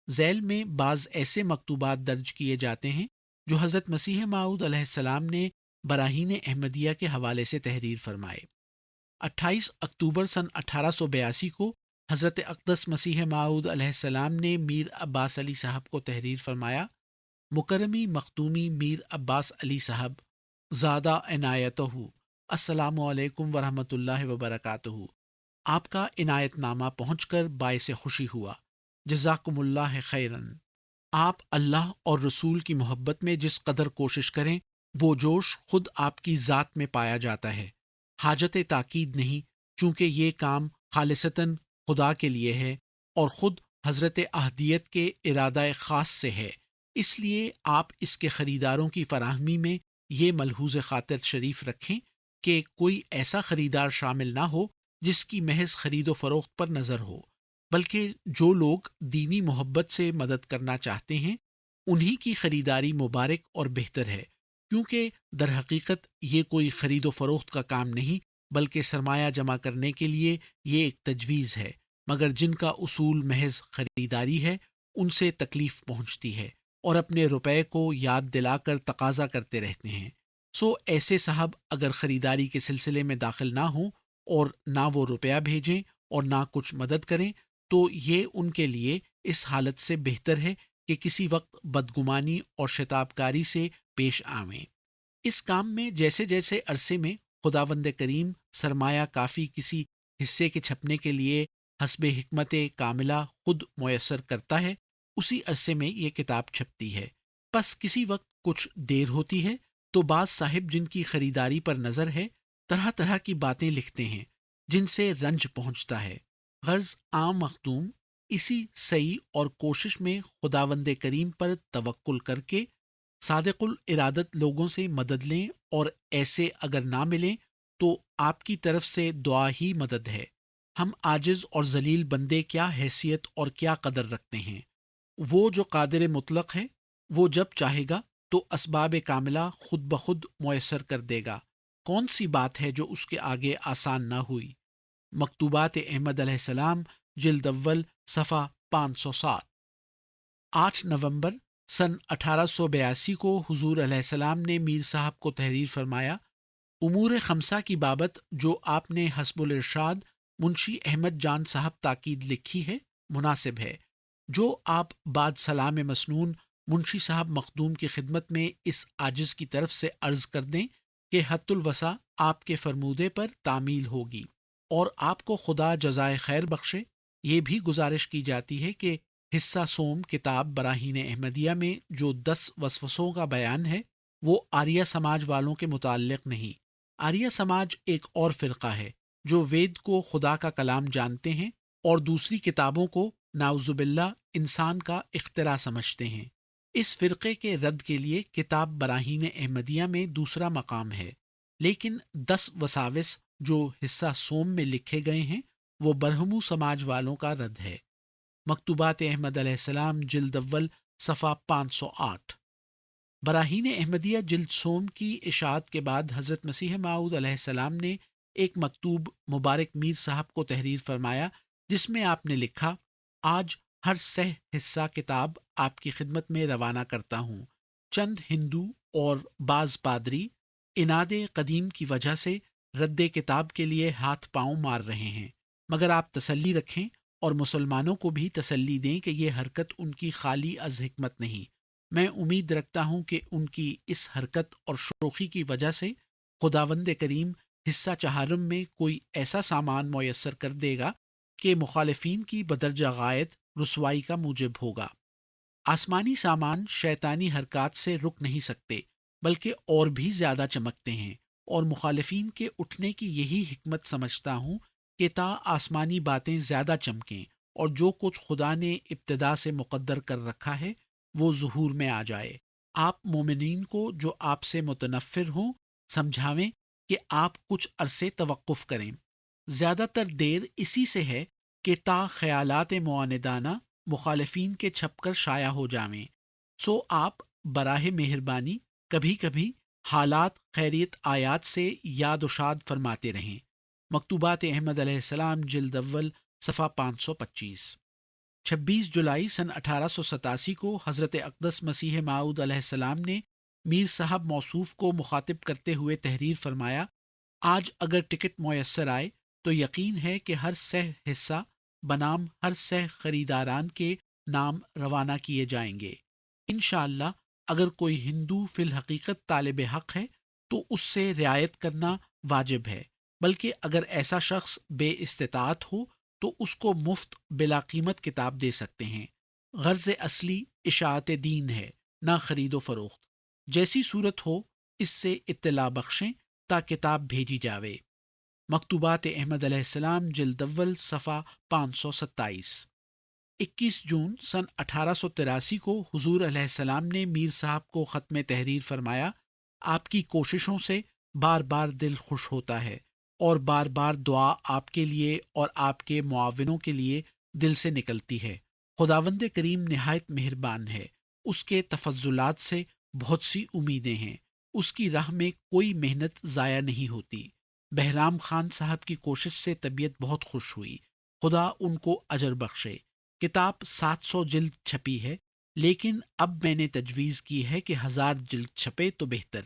ذیل میں بعض ایسے مکتوبات درج کیے جاتے ہیں جو حضرت مسیح موعود علیہ السلام نے براہین احمدیہ کے حوالے سے تحریر فرمائے۔ 28 اکتوبر سن 1882 کو حضرت اقدس مسیح موعود علیہ السلام نے میر عباس علی صاحب کو تحریر فرمایا، مکرمی مختومی میر عباس علی صاحب زادہ عنایتہ، السلام علیکم ورحمۃ اللہ وبرکاتہ۔ آپ کا عنایت نامہ پہنچ کر باعث خوشی ہوا، جزاکم اللہ خیرن۔ آپ اللہ اور رسول کی محبت میں جس قدر کوشش کریں وہ جوش خود آپ کی ذات میں پایا جاتا ہے۔ حاجت تاکید نہیں، چونکہ یہ کام خالصتاً خدا کے لیے ہے اور خود حضرت احدیت کے ارادہ خاص سے ہے، اس لیے آپ اس کے خریداروں کی فراہمی میں یہ ملحوظ خاطر شریف رکھیں کہ کوئی ایسا خریدار شامل نہ ہو جس کی محض خرید و فروخت پر نظر ہو، بلکہ جو لوگ دینی محبت سے مدد کرنا چاہتے ہیں انہی کی خریداری مبارک اور بہتر ہے، کیونکہ در حقیقت یہ کوئی خرید و فروخت کا کام نہیں بلکہ سرمایہ جمع کرنے کے لیے یہ ایک تجویز ہے، مگر جن کا اصول محض خریداری ہے ان سے تکلیف پہنچتی ہے اور اپنے روپے کو یاد دلا کر تقاضا کرتے رہتے ہیں۔ ایسے صاحب اگر خریداری کے سلسلے میں داخل نہ ہوں اور نہ وہ روپیہ بھیجیں اور نہ کچھ مدد کریں تو یہ ان کے لیے اس حالت سے بہتر ہے کہ کسی وقت بدگمانی اور شتاب کاری سے پیش آویں۔ اس کام میں جیسے جیسے عرصے میں خداوند کریم سرمایہ کافی کسی حصے کے چھپنے کے لیے حسب حکمت کاملہ خود میسر کرتا ہے، اسی عرصے میں یہ کتاب چھپتی ہے۔ پس کسی وقت کچھ دیر ہوتی ہے تو بعض صاحب جن کی خریداری پر نظر ہے طرح طرح کی باتیں لکھتے ہیں جن سے رنج پہنچتا ہے۔ غرض عام مخدوم اسی سعی اور کوشش میں خداوند کریم پر توکل کر کے صادق الارادت لوگوں سے مدد لیں، اور ایسے اگر نہ ملیں تو آپ کی طرف سے دعا ہی مدد ہے۔ ہم عاجز اور ذلیل بندے کیا حیثیت اور کیا قدر رکھتے ہیں، وہ جو قادر مطلق ہے وہ جب چاہے گا تو اسباب کاملہ خود بخود میسر کر دے گا۔ کون سی بات ہے جو اس کے آگے آسان نہ ہوئی؟ مکتوبات احمد علیہ السلام جلد اول صفحہ 507۔ 8 نومبر سن 1882 کو حضور علیہ السلام نے میر صاحب کو تحریر فرمایا، امور خمسہ کی بابت جو آپ نے حسب الارشاد منشی احمد جان صاحب تاکید لکھی ہے مناسب ہے، جو آپ بعد سلام مسنون منشی صاحب مخدوم کی خدمت میں اس عاجز کی طرف سے عرض کر دیں کہ حت الوسع آپ کے فرمودے پر تعمیل ہوگی، اور آپ کو خدا جزائے خیر بخشے۔ یہ بھی گزارش کی جاتی ہے کہ حصہ سوم کتاب براہین احمدیہ میں جو 10 وسوسوں کا بیان ہے وہ آریہ سماج والوں کے متعلق نہیں۔ آریہ سماج ایک اور فرقہ ہے جو وید کو خدا کا کلام جانتے ہیں اور دوسری کتابوں کو نعوذ باللہ انسان کا اختراع سمجھتے ہیں۔ اس فرقے کے رد کے لیے کتاب براہین احمدیہ میں دوسرا مقام ہے، لیکن 10 وساوس جو حصہ سوم میں لکھے گئے ہیں وہ برہمو سماج والوں کا رد ہے۔ مکتوبات احمد علیہ السلام جلد اول صفحہ 508۔ براہین احمدیہ جلد سوم کی اشاعت کے بعد حضرت مسیح موعود علیہ السلام نے ایک مکتوب مبارک میر صاحب کو تحریر فرمایا جس میں آپ نے لکھا، آج ہر سہ حصہ کتاب آپ کی خدمت میں روانہ کرتا ہوں۔ چند ہندو اور بعض پادری اناد قدیم کی وجہ سے رد کتاب کے لیے ہاتھ پاؤں مار رہے ہیں، مگر آپ تسلی رکھیں اور مسلمانوں کو بھی تسلی دیں کہ یہ حرکت ان کی خالی از حکمت نہیں۔ میں امید رکھتا ہوں کہ ان کی اس حرکت اور شوخی کی وجہ سے خداوند کریم حصہ چہارم میں کوئی ایسا سامان میسر کر دے گا کہ مخالفین کی بدرجہ غایت رسوائی کا موجب ہوگا۔ آسمانی سامان شیطانی حرکات سے رک نہیں سکتے بلکہ اور بھی زیادہ چمکتے ہیں، اور مخالفین کے اٹھنے کی یہی حکمت سمجھتا ہوں کہ تا آسمانی باتیں زیادہ چمکیں اور جو کچھ خدا نے ابتدا سے مقدر کر رکھا ہے وہ ظہور میں آ جائے۔ آپ مومنین کو جو آپ سے متنفر ہوں سمجھاویں کہ آپ کچھ عرصے توقف کریں۔ زیادہ تر دیر اسی سے ہے کہ تا خیالات معاندانہ مخالفین کے چھپ کر شائع ہو جاویں۔ آپ براہ مہربانی کبھی کبھی حالات خیریت آیات سے یاد و شاد فرماتے رہیں۔ مکتوبات احمد علیہ السلام جلد اول صفحہ 525۔ 26 جولائی سن 1887 کو حضرت اقدس مسیح موعود علیہ السلام نے میر صاحب موصوف کو مخاطب کرتے ہوئے تحریر فرمایا، آج اگر ٹکٹ میسر آئے تو یقین ہے کہ ہر سہ حصہ بنام ہر سہ خریداران کے نام روانہ کیے جائیں گے۔ انشاءاللہ اگر کوئی ہندو فی الحقیقت طالب حق ہے تو اس سے رعایت کرنا واجب ہے، بلکہ اگر ایسا شخص بے استطاعت ہو تو اس کو مفت بلا قیمت کتاب دے سکتے ہیں۔ غرض اصلی اشاعت دین ہے، نہ خرید و فروخت۔ جیسی صورت ہو اس سے اطلاع بخشیں تا کتاب بھیجی جاوے۔ مکتوبات احمد علیہ السلام جلد اول صفحہ 527۔ 21 جون سن 1883 کو حضور علیہ السلام نے میر صاحب کو ختم تحریر فرمایا، آپ کی کوششوں سے بار بار دل خوش ہوتا ہے اور بار بار دعا آپ کے لیے اور آپ کے معاونوں کے لیے دل سے نکلتی ہے۔ خداوند کریم نہایت مہربان ہے، اس کے تفضلات سے بہت سی امیدیں ہیں، اس کی راہ میں کوئی محنت ضائع نہیں ہوتی۔ بہرام خان صاحب کی کوشش سے طبیعت بہت خوش ہوئی، خدا ان کو اجر بخشے۔ کتاب 700 جلد چھپی ہے، لیکن اب میں نے تجویز کی ہے کہ 1000 جلد چھپے تو بہتر۔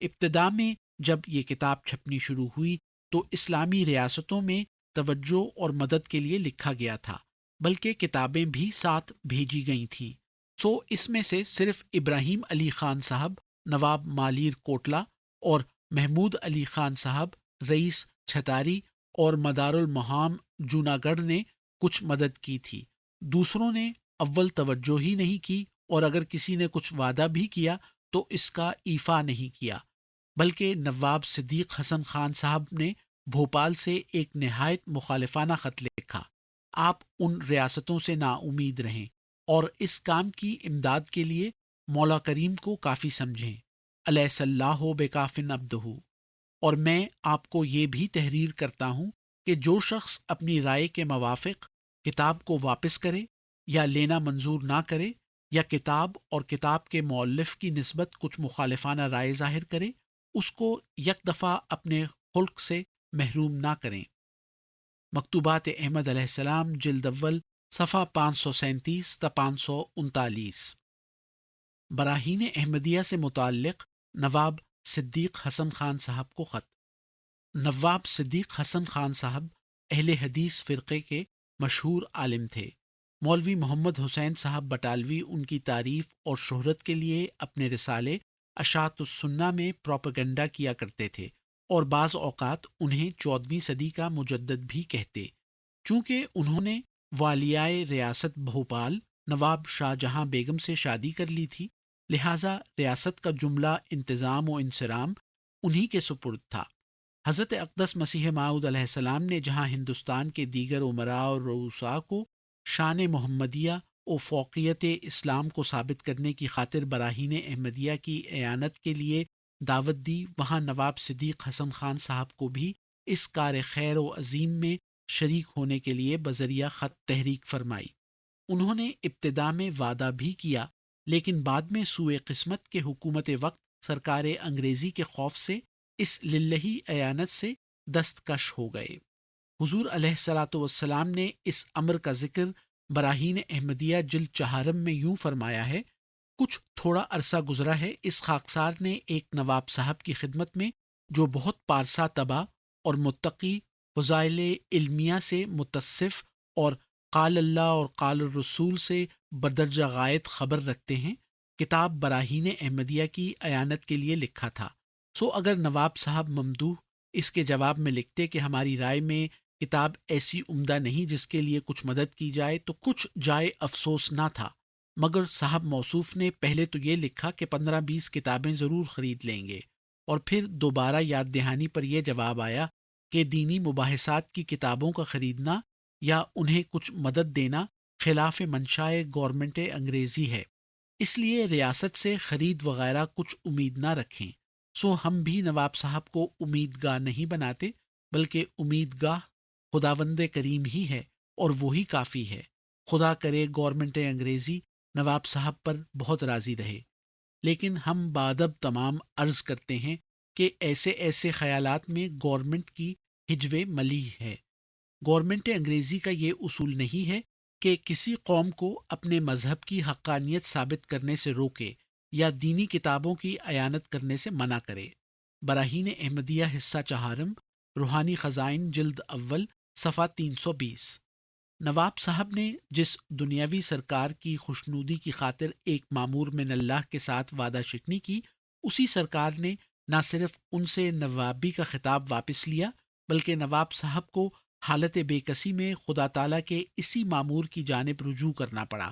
ابتدا میں جب یہ کتاب چھپنی شروع ہوئی تو اسلامی ریاستوں میں توجہ اور مدد کے لیے لکھا گیا تھا، بلکہ کتابیں بھی ساتھ بھیجی گئی تھیں۔ اس میں سے صرف ابراہیم علی خان صاحب، نواب مالیر کوٹلہ اور محمود علی خان صاحب، رئیس چھتاری اور مدار المہام جوناگڑھ نے کچھ مدد کی تھی۔ دوسروں نے اول توجہ ہی نہیں کی، اور اگر کسی نے کچھ وعدہ بھی کیا تو اس کا ایفا نہیں کیا، بلکہ نواب صدیق حسن خان صاحب نے بھوپال سے ایک نہایت مخالفانہ خط لکھا۔ آپ ان ریاستوں سے نا امید رہیں اور اس کام کی امداد کے لیے مولا کریم کو کافی سمجھیں، الیس اللہ بکافٍ عبدہ۔ اور میں آپ کو یہ بھی تحریر کرتا ہوں کہ جو شخص اپنی رائے کے موافق کتاب کو واپس کرے یا لینا منظور نہ کرے، یا کتاب اور کتاب کے مؤلف کی نسبت کچھ مخالفانہ رائے ظاہر کرے، اس کو یک دفعہ اپنے خلق سے محروم نہ کریں۔ مکتوبات احمد علیہ السلام، جلد اول، صفحہ 537 تا 539۔ براہین احمدیہ سے متعلق نواب صدیق حسن خان صاحب کو خط۔ نواب صدیق حسن خان صاحب اہل حدیث فرقے کے مشہور عالم تھے۔ مولوی محمد حسین صاحب بٹالوی ان کی تعریف اور شہرت کے لیے اپنے رسالے اشاعت السنہ میں پروپیگنڈا کیا کرتے تھے، اور بعض اوقات انہیں 14ویں صدی کا مجدد بھی کہتے۔ چونکہ انہوں نے والیائے ریاست بھوپال نواب شاہ جہاں بیگم سے شادی کر لی تھی، لہٰذا ریاست کا جملہ انتظام و انصرام انہی کے سپرد تھا۔ حضرت اقدس مسیح موعود علیہ السلام نے جہاں ہندوستان کے دیگر امراء اور رؤساء کو شان محمدیہ و فوقیت اسلام کو ثابت کرنے کی خاطر براہین احمدیہ کی اعانت کے لیے دعوت دی، وہاں نواب صدیق حسن خان صاحب کو بھی اس کار خیر و عظیم میں شریک ہونے کے لیے بذریعہ خط تحریک فرمائی۔ انہوں نے ابتدا میں وعدہ بھی کیا، لیکن بعد میں سوء قسمت کے حکومت وقت سرکار انگریزی کے خوف سے اس للہی اعانت سے دستکش ہو گئے۔ حضور علیہ الصلاۃ والسلام نے اس امر کا ذکر براہین احمدیہ جلد چہارم میں یوں فرمایا ہے: کچھ تھوڑا عرصہ گزرا ہے، اس خاکسار نے ایک نواب صاحب کی خدمت میں، جو بہت پارسا طبع اور متقی، فضائل علمیہ سے متصف اور قال اللہ اور قال الرسول سے بدرجہ غایت خبر رکھتے ہیں، کتاب براہین احمدیہ کی اعانت کے لیے لکھا تھا۔ اگر نواب صاحب ممدوح اس کے جواب میں لکھتے کہ ہماری رائے میں کتاب ایسی عمدہ نہیں جس کے لیے کچھ مدد کی جائے، تو کچھ جائے افسوس نہ تھا، مگر صاحب موصوف نے پہلے تو یہ لکھا کہ 15-20 کتابیں ضرور خرید لیں گے، اور پھر دوبارہ یاد دہانی پر یہ جواب آیا کہ دینی مباحثات کی کتابوں کا خریدنا یا انہیں کچھ مدد دینا خلاف منشائے گورنمنٹ انگریزی ہے، اس لیے ریاست سے خرید وغیرہ کچھ امید نہ رکھیں۔ ہم بھی نواب صاحب کو امیدگاہ نہیں بناتے، بلکہ امیدگاہ خداوند کریم ہی ہے، اور وہی کافی ہے۔ خدا کرے گورنمنٹ انگریزی نواب صاحب پر بہت راضی رہے، لیکن ہم بادب تمام عرض کرتے ہیں کہ ایسے خیالات میں گورنمنٹ کی ہجو ملیح ہے۔ گورنمنٹ انگریزی کا یہ اصول نہیں ہے کہ کسی قوم کو اپنے مذہب کی حقانیت ثابت کرنے سے روکے یا دینی کتابوں کی اعانت کرنے سے منع کرے۔ براہین احمدیہ حصہ چہارم، روحانی خزائن، جلد اول، صفحہ 320۔ نواب صاحب نے جس دنیاوی سرکار کی خوشنودی کی خاطر ایک مامور من اللہ کے ساتھ وعدہ شکنی کی، اسی سرکار نے نہ صرف ان سے نوابی کا خطاب واپس لیا، بلکہ نواب صاحب کو حالت بے کسی میں خدا تعالیٰ کے اسی مامور کی جانب رجوع کرنا پڑا۔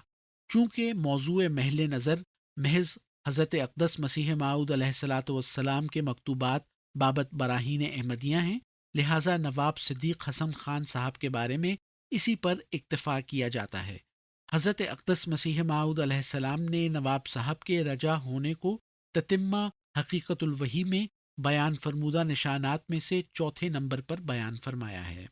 چونکہ موضوع محل نظر محض حضرت اقدس مسیح موعود علیہ الصلاۃ والسلام کے مکتوبات بابت براہین احمدیہ ہیں، لہٰذا نواب صدیق حسن خان صاحب کے بارے میں اسی پر اکتفا کیا جاتا ہے۔ حضرت اقدس مسیح موعود علیہ السلام نے نواب صاحب کے رجا ہونے کو تتمہ حقیقت الوحی میں بیان فرمودہ نشانات میں سے چوتھے نمبر پر بیان فرمایا ہے۔